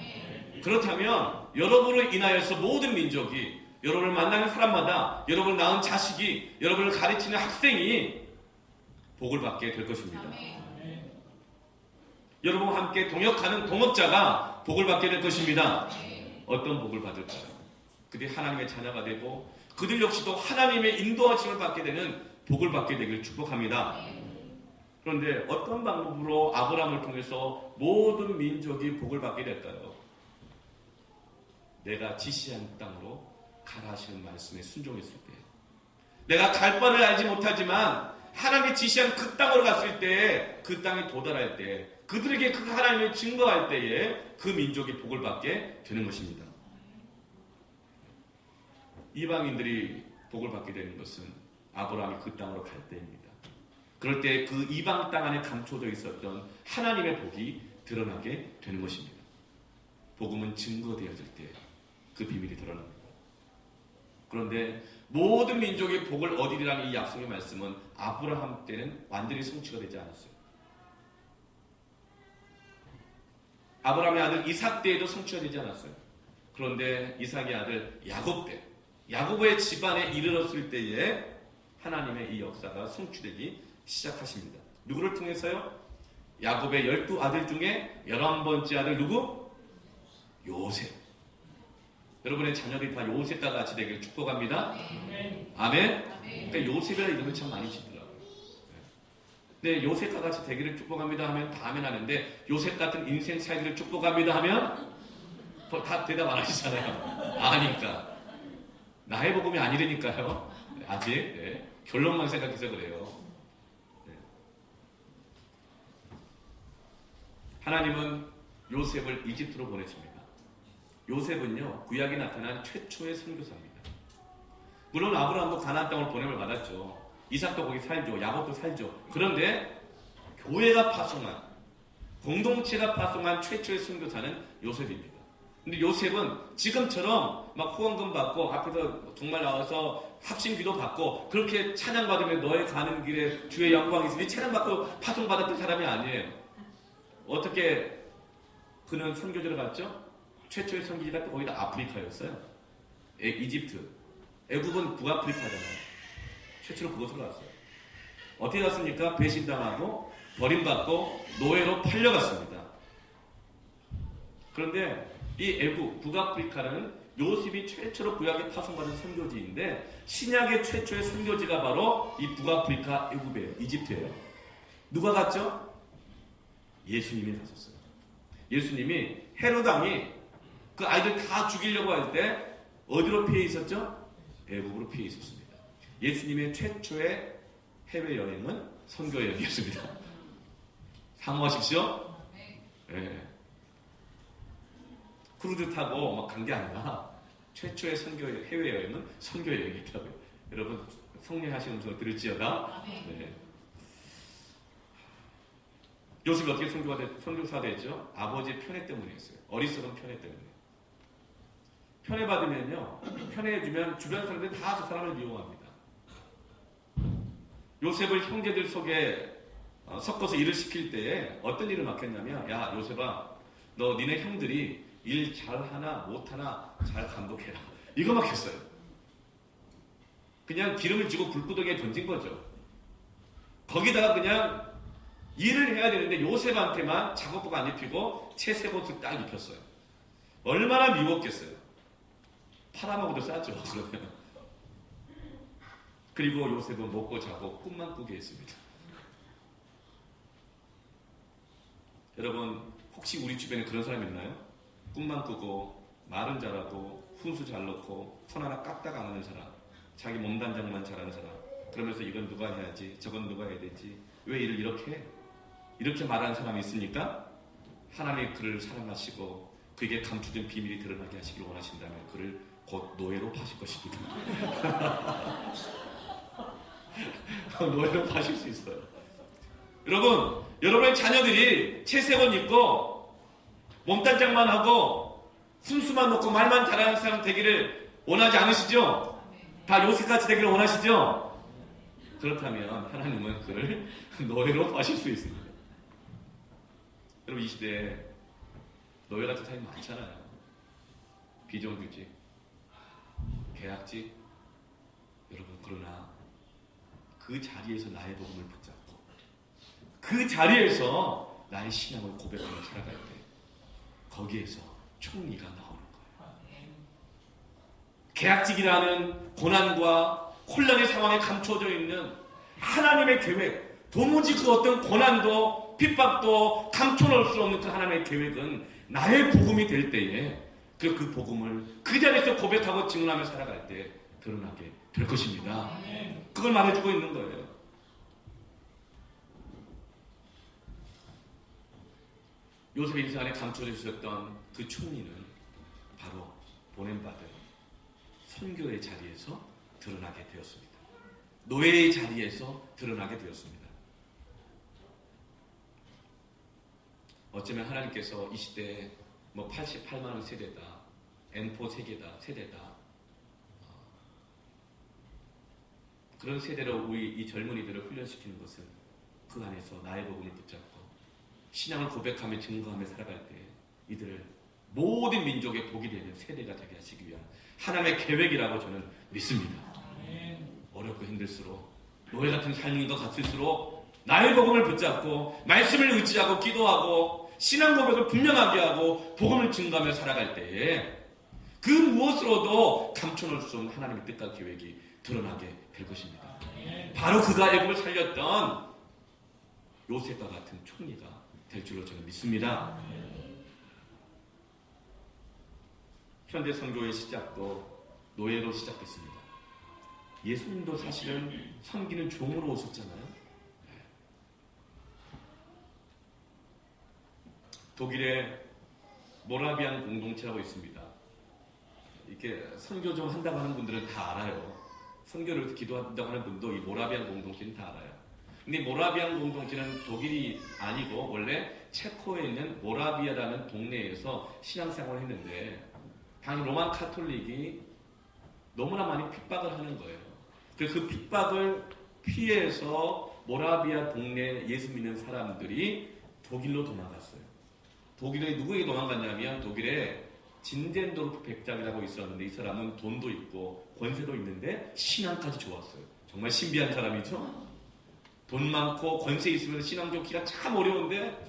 그렇다면 여러분으로 인하여서 모든 민족이 여러분을 만나는 사람마다 여러분을 낳은 자식이 여러분을 가르치는 학생이 복을 받게 될 것입니다. 여러분과 함께 동역하는 동업자가 복을 받게 될 것입니다. 어떤 복을 받을까요? 그들이 하나님의 자녀가 되고 그들 역시도 하나님의 인도하심을 받게 되는 복을 받게 되길 축복합니다. 그런데 어떤 방법으로 아브라함을 통해서 모든 민족이 복을 받게 될까요? 내가 지시한 땅으로 가라 하시는 말씀에 순종했을 때 내가 갈 바를 알지 못하지만 하나님이 지시한 그 땅으로 갔을 때, 그 땅에 도달할 때, 그들에게 그 하나님을 증거할 때에 그 민족이 복을 받게 되는 것입니다. 이방인들이 복을 받게 되는 것은 아브라함이 그 땅으로 갈 때입니다. 그럴 때 그 이방 땅 안에 감춰져 있었던 하나님의 복이 드러나게 되는 것입니다. 복음은 증거되어질 때 그 비밀이 드러납니다. 그런데 모든 민족의 복을 얻으리라는 이 약속의 말씀은 아브라함 때는 완전히 성취가 되지 않았어요. 아브라함의 아들 이삭 때에도 성취가 되지 않았어요. 그런데 이삭의 아들 야곱 때, 야곱의 집안에 이르렀을 때에 하나님의 이 역사가 성취되기 시작하십니다. 누구를 통해서요? 야곱의 12아들 중에 11번째 아들 누구? 요셉. 여러분의 자녀들이 다 요셉과 같이 되기를 축복합니다. 아멘. 그러니까 요셉이라는 이름을 참 많이 짓더라고요. 근데 요셉과 같이 되기를 축복합니다 하면 다 아멘 하는데, 요셉 같은 인생 살기를 축복합니다 하면 다 대답 안 하시잖아요. 아니까. 나의 복음이 아니라니까요. 아직. 네. 결론만 생각해서 그래요. 네. 하나님은 요셉을 이집트로 보내십니다. 요셉은요, 구약에 나타난 최초의 선교사입니다. 물론 아브라함도 가나안 땅을 보냄을 받았죠. 이삭도 거기 살죠. 야곱도 살죠. 그런데 교회가 파송한, 공동체가 파송한 최초의 선교사는 요셉입니다. 근데 요셉은 지금처럼 막 후원금 받고 앞에서 정말 나와서 합심기도 받고 그렇게 찬양받으면 너의 가는 길에 주의 영광이 있으니 찬양받고 파송받았던 사람이 아니에요. 어떻게 그는 선교지로 갔죠? 최초의 선교지가 또 거기다 아프리카였어요. 이집트. 애굽은 북아프리카잖아요. 최초로 그곳으로 갔어요. 어떻게 갔습니까? 배신당하고 버림받고 노예로 팔려갔습니다. 그런데 이 애굽, 북아프리카는 요셉이 최초로 구약에 파송받은 선교지인데, 신약의 최초의 선교지가 바로 이 북아프리카 애굽이에요. 이집트예요. 누가 갔죠? 예수님이 가셨어요. 예수님이 헤롯 왕이 그 아이들 다 죽이려고 할 때 어디로 피해 있었죠? 애굽으로 피해 있었습니다. 예수님의 최초의 해외여행은 선교여행이었습니다. 사모하십시오. 네. 크루즈 타고 막 간 게 아니라 최초의 해외여행은 선교여행이었다고요. 여러분 성례하시면서 들을지어다. 네. 요셉이 어떻게 선교사가 됐죠? 아버지의 편애 때문이었어요. 어리석은 편애 때문에. 편애받으면요, 편애해주면 주변 사람들이 다 그 사람을 미워합니다. 요셉을 형제들 속에 섞어서 일을 시킬 때에 어떤 일을 맡겼냐면, 야 요셉아, 너 니네 형들이 일 잘하나 못하나 잘 감독해라. 이거 맡겼어요. 그냥 기름을 쥐고 불구덩이에 던진 거죠. 거기다가 그냥 일을 해야 되는데 요셉한테만 작업복 안 입히고 채색 옷을 딱 입혔어요. 얼마나 미웠겠어요. 팔아먹어도 싸죠. 그러면. 그리고 요셉은 먹고 자고 꿈만 꾸게 했습니다. 여러분 혹시 우리 주변에 그런 사람 있나요? 꿈만 꾸고 말은 잘하고 훈수 잘 넣고 손 하나 까딱 안 하는 사람, 자기 몸단장만 잘하는 사람, 그러면서 이건 누가 해야지, 저건 누가 해야 되지, 왜 일을 이렇게 해? 이렇게 말하는 사람이 있습니까? 하나님이 그를 사랑하시고 그에게 감추진 비밀이 드러나게 하시길 원하신다면 그를 곧 노예로 파실 것입니다. 노예로 파실 수 있어요. 여러분, 여러분의 자녀들이 채색옷 입고 몸단장만 하고 순수만 놓고 말만 잘하는 사람 되기를 원하지 않으시죠? 다 요셉같이 되기를 원하시죠? 그렇다면 하나님은 그를 노예로 파실 수 있습니다. 여러분 이 시대에 노예 같은 사람이 많잖아요. 비정규직, 계약직. 여러분 그러나 그 자리에서 나의 복음을 붙잡고 그 자리에서 나의 신앙을 고백하며 살아갈 때 거기에서 총리가 나오는 거예요. 계약직이라는 고난과 혼란의 상황에 감춰져 있는 하나님의 계획, 도무지 그 어떤 고난도 핍박도 감춰놓을 수 없는 그 하나님의 계획은 나의 복음이 될 때에 그 복음을 그 자리에서 고백하고 증언하며 살아갈 때 드러나게 될 것입니다. 그걸 말해주고 있는 거예요. 요셉 인생 안에 감춰져 있었던 그 총리는 바로 보냄받은 선교의 자리에서 드러나게 되었습니다. 노예의 자리에서 드러나게 되었습니다. 어쩌면 하나님께서 이 시대에 88만 원 세대다, N4 세대다, 그런 세대로 우리 이 젊은이들을 훈련시키는 것은 그 안에서 나의 복음을 붙잡고 신앙을 고백하며 증거하며 살아갈 때 이들을 모든 민족의 복이 되는 세대가 되게 하시기 위한 하나님의 계획이라고 저는 믿습니다. 어렵고 힘들수록 노예 같은 삶인 것 같을수록 나의 복음을 붙잡고 말씀을 의지하고 기도하고 신앙 고백을 분명하게 하고 복음을 증거하며 살아갈 때에 그 무엇으로도 감춰놓을 수 없는 하나님의 뜻과 계획이 드러나게 될 것입니다. 바로 그가 애굽을 살렸던 요셉과 같은 총리가 될 줄로 저는 믿습니다. 현대 선교의 시작도 노예로 시작됐습니다. 예수님도 사실은 섬기는 종으로 오셨잖아요. 독일에 모라비안 공동체라고 있습니다. 이렇게 선교 좀 한다고 하는 분들은 다 알아요. 선교를 위해서 기도한다고 하는 분도 이 모라비안 공동체는 다 알아요. 근데 모라비안 공동체는 독일이 아니고 원래 체코에 있는 모라비아라는 동네에서 신앙생활을 했는데 당시 로만 카톨릭이 너무나 많이 핍박을 하는 거예요. 그 핍박을 피해서 모라비아 동네 예수 믿는 사람들이 독일로 도망갔어요. 독일에 누구에게 도망갔냐면 독일에 진젠도르프 백작이라고 있었는데 이 사람은 돈도 있고 권세도 있는데 신앙까지 좋았어요. 정말 신비한 사람이죠. 돈 많고 권세 있으면 신앙 좋기가 참 어려운데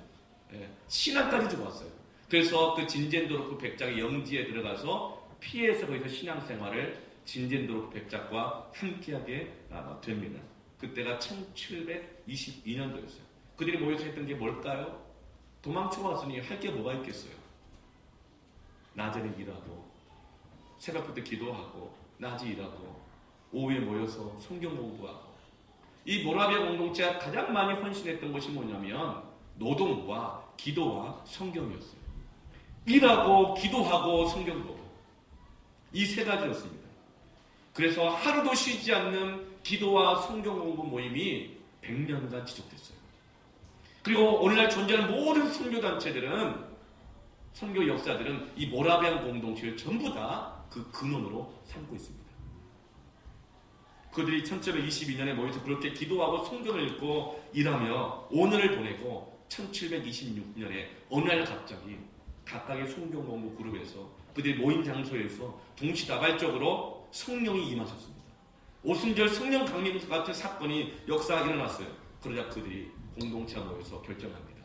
신앙까지 좋았어요. 그래서 그 진젠도르프 백작의 영지에 들어가서 피해서 거기서 신앙생활을 진젠도르프 백작과 함께하게 됩니다. 그때가 1722년도였어요. 그들이 모여서 했던 게 뭘까요? 도망쳐 왔으니 할 게 뭐가 있겠어요? 낮에는 일하고 새벽부터 기도하고 낮에 일하고 오후에 모여서 성경 공부하고 이 모라비아 공동체가 가장 많이 헌신했던 것이 뭐냐면 노동과 기도와 성경이었어요. 일하고 기도하고 성경 보고 이 세 가지였습니다. 그래서 하루도 쉬지 않는 기도와 성경 공부 모임이 100년간 지속됐어요. 그리고 오늘날 존재하는 모든 선교단체들은 선교 역사들은 이 모라비안 공동체를 전부 다 그 근원으로 삼고 있습니다. 그들이 1722년에 모여서 그렇게 기도하고 성경을 읽고 일하며 오늘을 보내고 1726년에 어느 날 갑자기 각각의 성경 공부 그룹에서 그들이 모인 장소에서 동시다발적으로 성령이 임하셨습니다. 오순절 성령 강림 같은 사건이 역사가 일어났어요. 그러자 그들이 공동체가 모여서 결정합니다.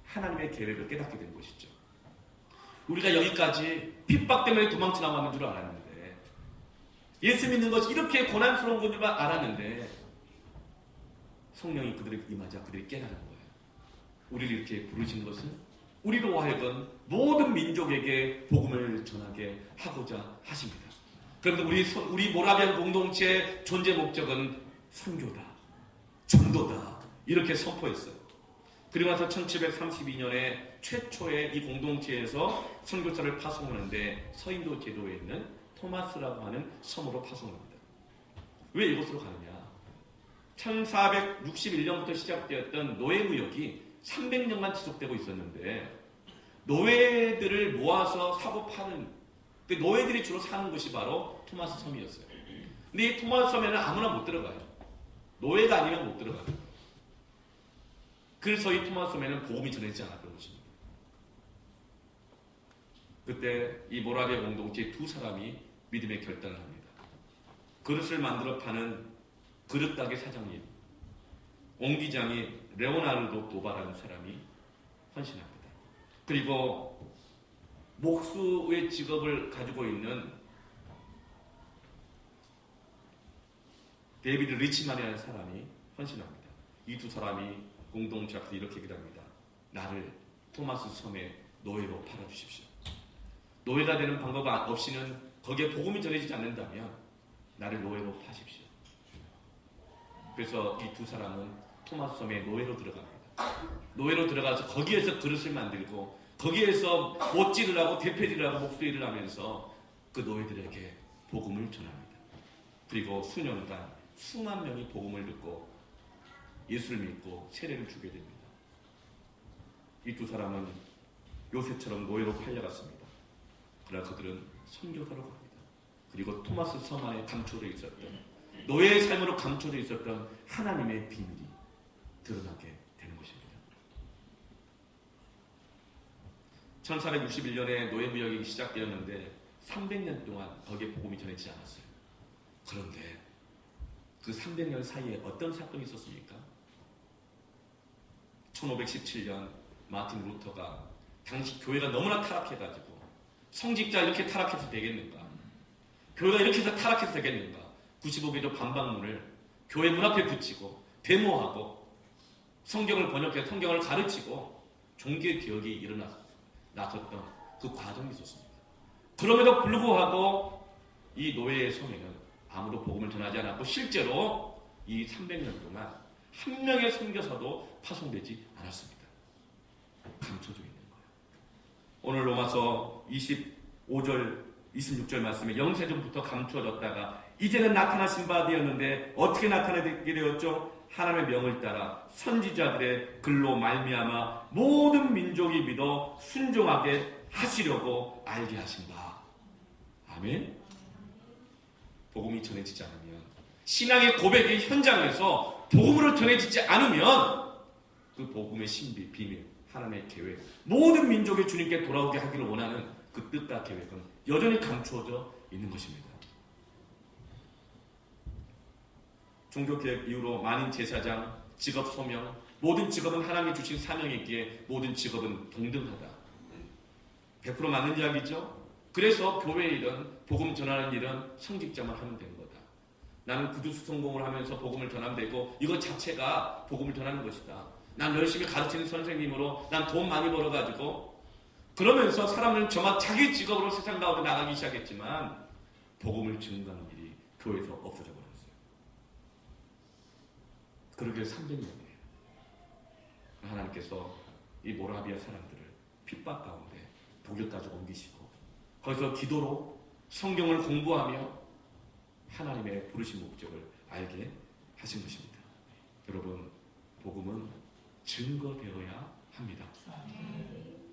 하나님의 계획을 깨닫게 된 것이죠. 우리가 여기까지 핍박 때문에 도망쳐 나왔는 줄 알았는데 예수 믿는 것이 이렇게 고난스러운 건 줄 알았는데 성령이 그들에게 임하자 그들이 깨달은 거예요. 우리를 이렇게 부르신 것은 우리로 하여금 모든 민족에게 복음을 전하게 하고자 하십니다. 그런데 우리 모라비안 공동체의 존재 목적은 선교다, 전도다 이렇게 선포했어요. 그리고 나서 1732년에 최초의 이 공동체에서 선교사를 파송하는데 서인도 제도에 있는 토마스라고 하는 섬으로 파송합니다. 왜 이곳으로 가느냐? 1461년부터 시작되었던 노예무역이 300년간 지속되고 있었는데 노예들을 모아서 사고 파는 그 노예들이 주로 사는 곳이 바로 토마스 섬이었어요. 근데 이 토마스 섬에는 아무나 못 들어가요. 노예가 아니면 못 들어가요. 그래서 이 토마스 섬에는 복음이 전해지지 않았던 것입니다. 그때 이 모라비아 공동체의 두 사람이 믿음의 결단을 합니다. 그릇을 만들어 파는 그릇 가게 사장님, 옹기장이 레오나르도 도바라는 사람이 헌신합니다. 그리고 목수의 직업을 가지고 있는 데이비드 리치만이라는 사람이 헌신합니다. 이 두 사람이 공동체 앞에서 이렇게 얘기합니다. 나를 토마스 섬의 노예로 팔아주십시오. 노예가 되는 방법 없이는 거기에 복음이 전해지지 않는다면 나를 노예로 파십시오. 그래서 이 두 사람은 토마스 섬에 노예로 들어갑니다. 노예로 들어가서 거기에서 그릇을 만들고 거기에서 못질을 하고 대패질을 하고 목수일을 하면서 그 노예들에게 복음을 전합니다. 그리고 수년간 수만 명이 복음을 듣고 예수를 믿고 세례를 주게 됩니다. 이 두 사람은 요셉처럼 노예로 팔려갔습니다. 그러나 그들은 선교사로 갑니다. 그리고 토마스 섬 안에 감춰져 있었던 노예의 삶으로 감춰져 있었던 하나님의 비밀이 드러나게 되는 것입니다. 1461년에 노예무역이 시작되었는데 300년 동안 거기에 복음이 전해지지 않았어요. 그런데 그 300년 사이에 어떤 사건이 있었습니까? 1517년 마틴 루터가 당시 교회가 너무나 타락해가지고 성직자 이렇게 타락해서 되겠는가? 교회가 이렇게 해서 타락해서 되겠는가? 95개조 반박문을 교회 문 앞에 붙이고 데모하고 성경을 번역해서 성경을 가르치고 종교 개혁이 나섰던 그 과정이 있었습니다. 그럼에도 불구하고 이 노예의 성에는 아무도 복음을 전하지 않았고 실제로 이 300년 동안 한 명의 선교사도 파송되지 않았습니다. 감춰져 있는 거예요. 오늘 로마서 25절 26절 말씀에 영세전부터 감추어졌다가 이제는 나타나신 바 되었는데 어떻게 나타나게 되었죠? 하나님의 명을 따라 선지자들의 글로 말미암아 모든 민족이 믿어 순종하게 하시려고 알게 하신 바. 아멘. 복음이 전해지지 않으면, 신앙의 고백의 현장에서 복음으로 전해지지 않으면 그 복음의 신비, 비밀, 하나님의 계획, 모든 민족이 주님께 돌아오게 하기를 원하는 그 뜻과 계획은 여전히 감추어져 있는 것입니다. 종교개혁 이후로 만인 제사장, 직업 소명, 모든 직업은 하나님이 주신 사명이기에 모든 직업은 동등하다. 100% 맞는 이야기죠? 그래서 교회 일은, 복음 전하는 일은 성직자만 하면 되는 거다. 나는 구두수 성공을 하면서 복음을 전하면 되고 이것 자체가 복음을 전하는 것이다. 난 열심히 가르치는 선생님으로 난 돈 많이 벌어가지고 그러면서 사람들은 저만 자기 직업으로 세상 가운데 나가기 시작했지만 복음을 증거하는 일이 교회에서 없어져 버렸어요. 그러게 300년이에요. 하나님께서 이 모라비아 사람들을 핍박 가운데 독일까지 옮기시고 거기서 기도로 성경을 공부하며 하나님의 부르신 목적을 알게 하신 것입니다. 여러분, 복음은 증거되어야 합니다.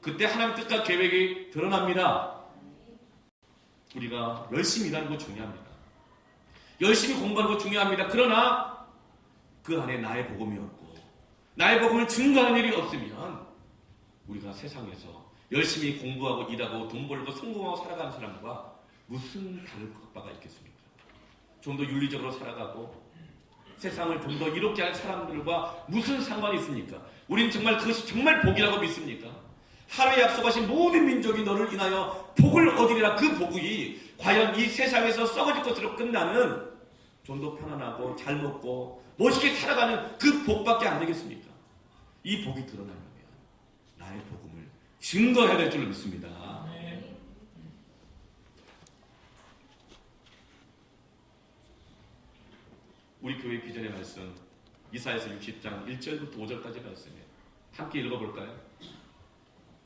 그때 하나님 뜻과 계획이 드러납니다. 우리가 열심히 일하는 거 중요합니다. 열심히 공부하는 거 중요합니다. 그러나 그 안에 나의 복음이 없고 나의 복음을 증거하는 일이 없으면 우리가 세상에서 열심히 공부하고 일하고 돈 벌고 성공하고 살아가는 사람과 무슨 다를 바가 있겠습니까? 좀 더 윤리적으로 살아가고 세상을 좀 더 이롭게 할 사람들과 무슨 상관이 있습니까? 우린 정말 그것이 정말 복이라고 믿습니까? 하루에 약속하신 모든 민족이 너를 인하여 복을 얻으리라. 그 복이 과연 이 세상에서 썩어질 것으로 끝나는 좀 더 편안하고 잘 먹고 멋있게 살아가는 그 복밖에 안 되겠습니까? 이 복이 드러나려면 나의 복음을 증거해야 될 줄 믿습니다. 우리 교회 비전의 말씀 이사야서 60장 1절부터 5절까지 말씀에 함께 읽어볼까요?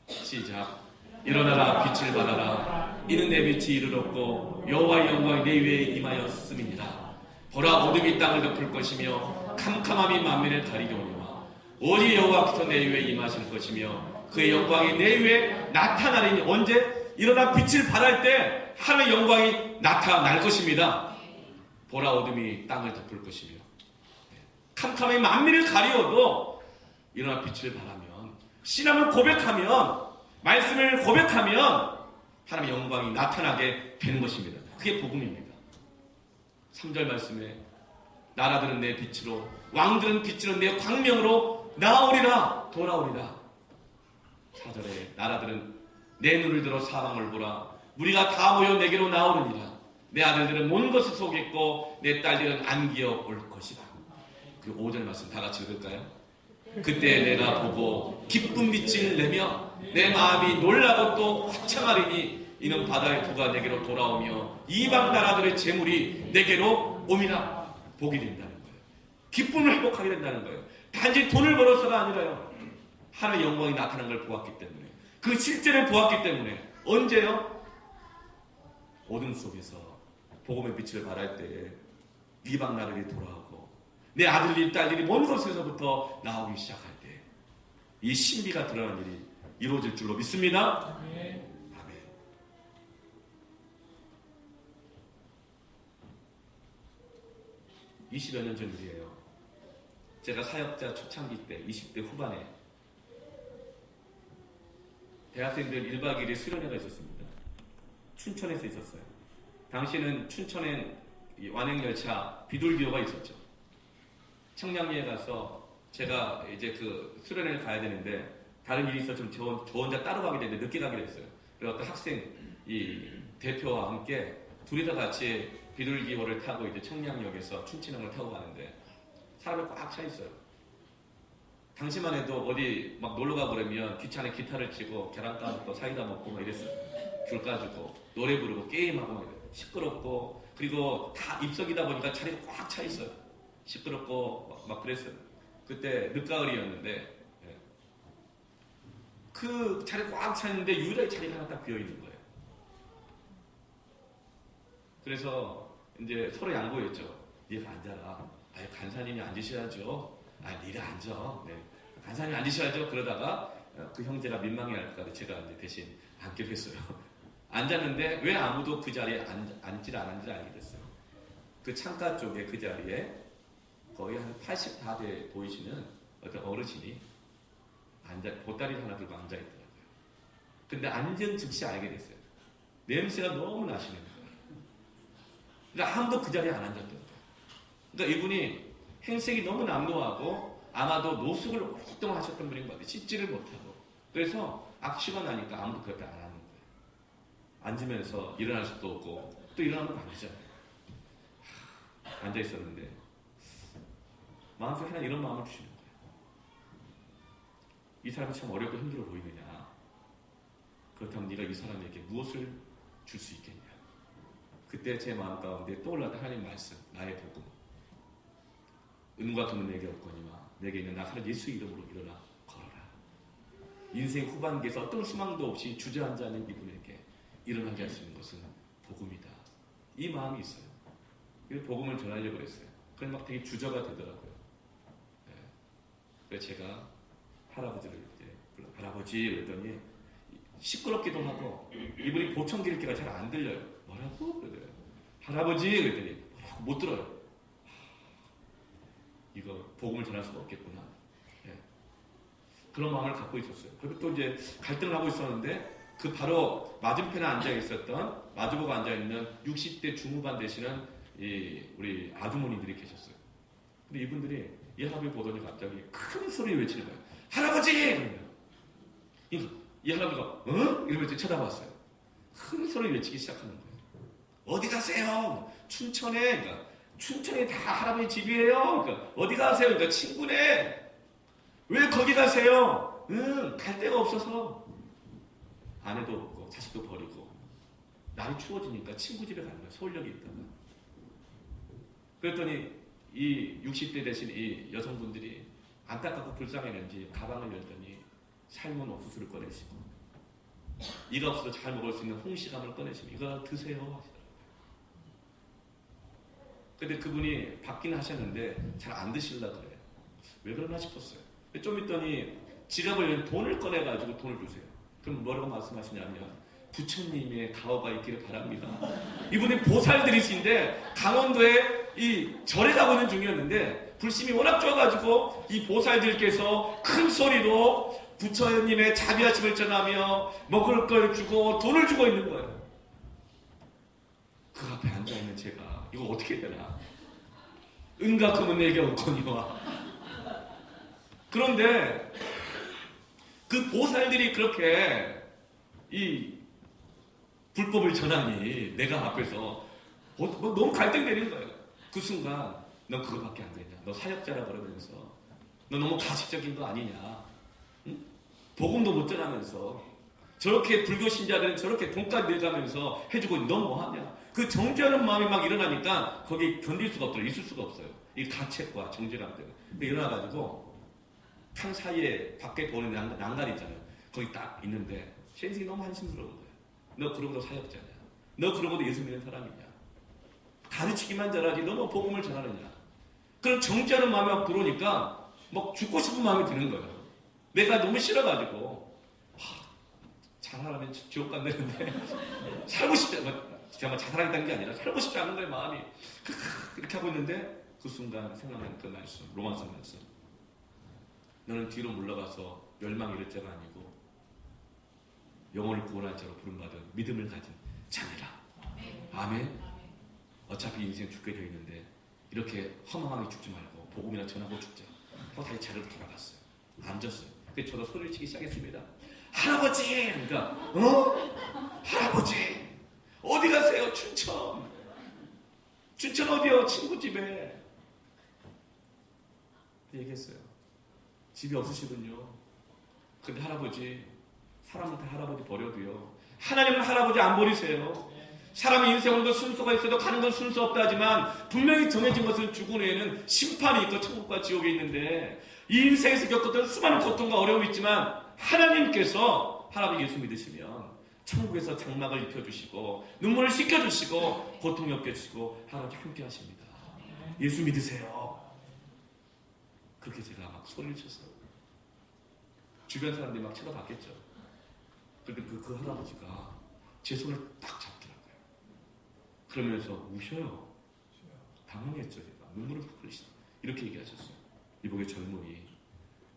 시작. 일어나라 빛을 발하라 이는 내 빛이 이르렀고 여호와의 영광이 내 위에 임하였음이니라. 보라 어둠이 땅을 덮을 것이며 캄캄함이 만민을 가리려니와 오직 여호와께서 내 위에 임하실 것이며 그의 영광이 내 위에 나타나리니. 언제? 일어나 빛을 발할 때 하나님의 영광이 나타날 것입니다. 보라 어둠이 땅을 덮을 것이며 캄캄함이 만민을 가리워도 일어나 빛을 발하면, 신앙을 고백하면, 말씀을 고백하면 하나님의 영광이 나타나게 되는 것입니다. 그게 복음입니다. 3절 말씀에 나라들은 내 빛으로 왕들은 빛으로 내 광명으로 나오리라 돌아오리라. 4절에 나라들은 내 눈을 들어 사방을 보라 우리가 다 모여 내게로 나오느니라. 내 아들들은 온 것을 속였고 내 딸들은 안기어 올 것이다. 그 5절 말씀 다 같이 읽을까요? 그때 내가 보고 기쁜 빛을 내며 내 마음이 놀라고 또 화창하리니 이는 바다의 부가 내게로 돌아오며 이방 나라들의 재물이 내게로 오미라. 복이 된다는 거예요. 기쁨을 회복하게 된다는 거예요. 단지 돈을 벌어서가 아니라요. 하나님의 영광이 나타난 걸 보았기 때문에, 그 실제를 보았기 때문에. 언제요? 어둠 속에서 복음의 빛을 발할 때에 이방 나라들이 돌아오고 내 아들이 딸들이 먼 곳에서부터 나오기 시작할 때 이 신비가 드러난 일이 이루어질 줄로 믿습니다. 아멘. 20여 년 전 일이에요. 제가 사역자 초창기 때 20대 후반에 대학생들 1박 2일의 수련회가 있었습니다. 춘천에서 있었어요. 당시에는 춘천엔 완행열차 비둘기호가 있었죠. 청량리에 가서 제가 이제 그 수련회를 가야 되는데 다른 일이 있어서 저 혼자 따로 가게 됐는데 늦게 가게 됐어요. 그래서 어떤 학생 이 대표와 함께 둘이서 같이 비둘기호를 타고 이제 청량역에서 춘천역을 타고 가는데 사람이 꽉 차 있어요. 당시만 해도 어디 막 놀러 가고 그러면 귀찮게 기타를 치고 계란 까먹고 사이다 먹고 막 이랬어요. 줄 까주고 노래 부르고 게임하고 막 이래요. 시끄럽고 그리고 다 입석이다 보니까 자리가 꽉 차 있어요. 시끄럽고 막 그랬어요. 그때 늦가을이었는데 그 자리가 꽉 차 있는데 유일하게 자리가 하나 딱 비어 있는 거예요. 그래서 이제 서로 양보했죠. 얘가 앉아라. 아니 간사님이 앉으셔야죠. 아 네가 앉아. 네. 간사님이 앉으셔야죠. 그러다가 그 형제가 민망해할까 봐 제가 이제 대신 앉기로 했어요. 앉았는데 왜 아무도 그 자리에 앉질 않았는지 알게 됐어요. 그 창가 쪽에 그 자리에 거의 한 84대 보이시는 어떤 어르신이 보따리 하나 들고 앉아있더라고요. 근데 앉은 즉시 알게 됐어요. 냄새가 너무 나시는 거예요. 그러니까 아무도 그 자리에 안 앉았던 거예요. 그러니까 이분이 행색이 너무 남루하고 아마도 노숙을 오랫동안 하셨던 분인 것 같아요. 씻지를 못하고. 그래서 악취가 나니까 아무도 그렇게 안 하는 거예요. 앉으면서 일어날 수도 없고 또 일어나면 안 되잖아요. 앉아 있었는데 마음속에 하나 이런 마음을 주시는 거예요. 이 사람이 참 어렵고 힘들어 보이느냐. 그렇다면 네가 이 사람에게 무엇을 줄 수 있겠냐. 그때 제 마음 가운데 떠올랐던 하나님 말씀, 나의 복음. 은과 금은 내게 없거니와 내게 있는 나사렛 예수 이름으로 일어나 걸어라. 인생 후반기에서 어떤 소망도 없이 주저앉아 있는 이분에게 일어나게 하시는 것은 복음이다. 이 마음이 있어요. 그래서 복음을 전하려고 그랬어요. 그래서 막 되게 주저가 되더라고요. 네. 그래서 제가 할아버지를 이제 할아버지 그랬더니 시끄럽기도 하고 이분이 보청기 읽기가 잘 안 들려요. 뭐라고? 그래요. 할아버지 그랬더니 뭐라고 못 들어요. 이거 복음을 전할 수가 없겠구나. 네. 그런 마음을 갖고 있었어요. 그리고 또 이제 갈등을 하고 있었는데 그 바로 맞은편에 앉아 있었던 마주보고 앉아 있는 60대 중후반 되시는 우리 아주머니들이 계셨어요. 근데 이분들이 이 할아버지 보더니 갑자기 큰 소리 외치는 거예요. 할아버지! 이 할아버지가 응? 이러면서 쳐다봤어요. 큰 소리 외치기 시작하는 거예요. 어디 가세요? 춘천에. 그러니까 춘천이 다 할아버지 집이에요. 그러니까 어디 가세요? 그러니까 친구네. 왜 거기 가세요? 응, 갈 데가 없어서. 아내도 없고 자식도 버리고 날이 추워지니까 친구 집에 가는 거예요. 서울역에 있다가. 그랬더니 이 60대 되신 이 여성분들이 안타깝고 불쌍했는지 가방을 열더니 삶은 옥수수를 꺼내시고 이가 없어서 잘 먹을 수 있는 홍시감을 꺼내시고 이거 드세요 하시더라고요. 근데 그분이 받긴 하셨는데 잘 안 드시려고 그래요. 왜 그러나 싶었어요. 좀 있더니 지갑을 돈을 꺼내가지고 돈을 주세요. 그럼 뭐라고 말씀하시냐면 부처님의 가호가 있기를 바랍니다. 이분이 보살들이신데 강원도에 이 절에 가고 있는 중이었는데 불심이 워낙 좋아가지고 이 보살들께서 큰 소리로 부처님의 자비하심을 전하며 먹을 걸 주고 돈을 주고 있는 거예요. 그 앞에 앉아있는 제가 이거 어떻게 해야 되나. 은과 금은 내게 없거니와. 그런데 그 보살들이 그렇게 이 불법을 전하니 내가 앞에서 너무 갈등되는 거예요. 그 순간 너 그거밖에 안 되냐. 너 사역자라 그러면서 너 너무 가식적인 거 아니냐. 응? 복음도 못 전하면서 저렇게 불교 신자들은 저렇게 돈까지 내가면서 해주고 너 뭐하냐? 그 정죄하는 마음이 막 일어나니까 거기 견딜 수가 없어요. 있을 수가 없어요. 이 가책과 정죄감 때문에. 일어나가지고 탕 사이에 밖에 보는 난간 있잖아요. 거기 딱 있는데 제 인생이 너무 한심스러운 거예요. 너 그러고도 사역자냐? 너 그러고도 예수 믿는 사람이냐? 가르치기만 잘하지 너 뭐 복음을 전하느냐? 그런 정죄하는 마음이 막 들어오니까 막 죽고 싶은 마음이 드는 거예요. 내가 너무 싫어가지고 자살하면 지옥 간다는데 살고 싶지 않아. 제가 자살하겠다는 게 아니라 살고 싶지 않은 거예요. 마음이 이렇게 하고 있는데 그 순간 생각나는 그 말씀, 로마서 말씀. 너는 뒤로 물러가서 멸망 이를 자가 아니고 영혼을 구원할 자로 부름받은 믿음을 가진 자니라. 아멘. 어차피 인생 죽게 되어 있는데 이렇게 허망하게 죽지 말고 복음이나 전하고 죽자. 하고 다시 자리로 돌아갔어요. 앉았어요. 그래서 저도 소리를 치기 시작했습니다. 할아버지! 그러니까 할아버지! 어디 가세요? 춘천! 춘천 어디요? 친구 집에. 얘기했어요. 집이 없으시군요. 근데 할아버지, 사람은 다 할아버지 버려도요. 하나님은 할아버지 안 버리세요. 사람의 인생은 그 순서가 있어도 가는 건 순서 없다 하지만 분명히 정해진 것은 죽은 후에는 심판이 있고 천국과 지옥이 있는데 이 인생에서 겪었던 수많은 고통과 어려움이 있지만 하나님께서 할아버지 예수 믿으시면 천국에서 장막을 입혀주시고 눈물을 씻겨주시고 고통 엮여주시고 할아버지 함께 하십니다. 예수 믿으세요. 그렇게 제가 막 소리를 쳤어요. 주변 사람들이 막 쳐다봤겠죠. 그런데 그 할아버지가 제 손을 딱 잡더라고요. 그러면서 우셔요. 당황했죠. 제가 눈물을 막 흘리시다. 이렇게 얘기하셨어요. 이복의 젊은이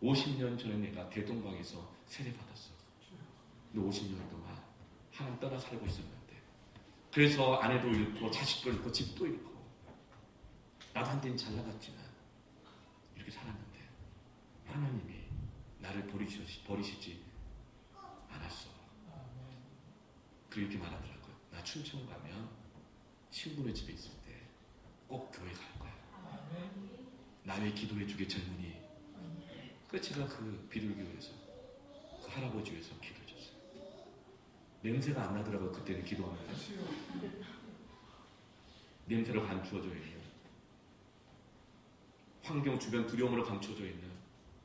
50년 전에 내가 대동강에서 세례받았어. 근데 50년 동안 하나님 떠나 살고 있었는데 그래서 아내도 잃고 자식도 잃고 집도 잃고 나도 한때는 잘 나갔지만 이렇게 살았는데 하나님이 나를 버리시지 않았어. 그렇게 말하더라고요. 나 춘천 가면 친구네 집에 있을 때 꼭 교회 갈 거야. 나의 기도해 주게 젊은이. 그래서 제가 그 비둘교회에서 그 할아버지 위해서 기도해 줬어요. 냄새가 안 나더라고요. 그때는 기도하면. 냄새로 감추어져 있는 환경 주변 두려움으로 감춰져 있는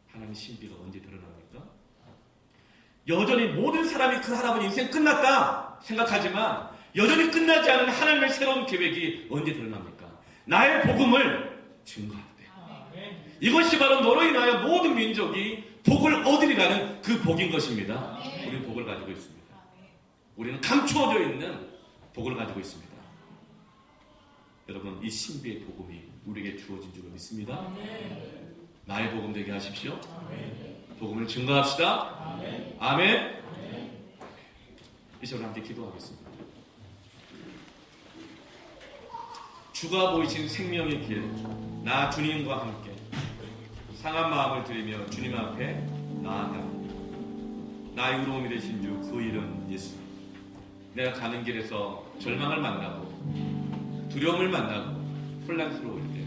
하나님의 신비가 언제 드러납니까? 여전히 모든 사람이 그 할아버지 인생 끝났다 생각하지만 여전히 끝나지 않은 하나님의 새로운 계획이 언제 드러납니까? 나의 복음을 증거할 때. 이것이 바로 너로 인하여 모든 민족이 복을 얻으리라는 그 복인 것입니다. 우리는 복을 가지고 있습니다. 우리는 감추어져 있는 복을 가지고 있습니다. 여러분 이 신비의 복음이 우리에게 주어진 줄을 믿습니다. 나의 복음 되게 하십시오. 복음을 증거합시다. 아멘. 이제 우리 함께 기도하겠습니다. 주가 보이신 생명의 길, 나 주님과 함께 상한 마음을 들이며 주님 앞에 나아갑니다. 나의 의로움이 되신 주, 그 이름 예수. 내가 가는 길에서 절망을 만나고 두려움을 만나고 혼란스러울 때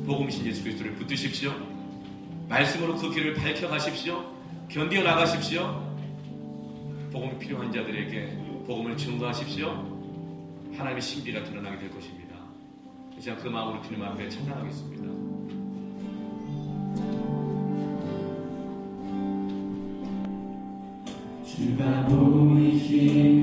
복음이신 예수 그리스도를 붙드십시오. 말씀으로 그 길을 밝혀가십시오. 견디어 나가십시오. 복음이 필요한 자들에게 복음을 증거하십시오. 하나님의 신비가 드러나게 될 것입니다. 이제 그 마음으로 주님 앞에 찬양하겠습니다. 주가 보이신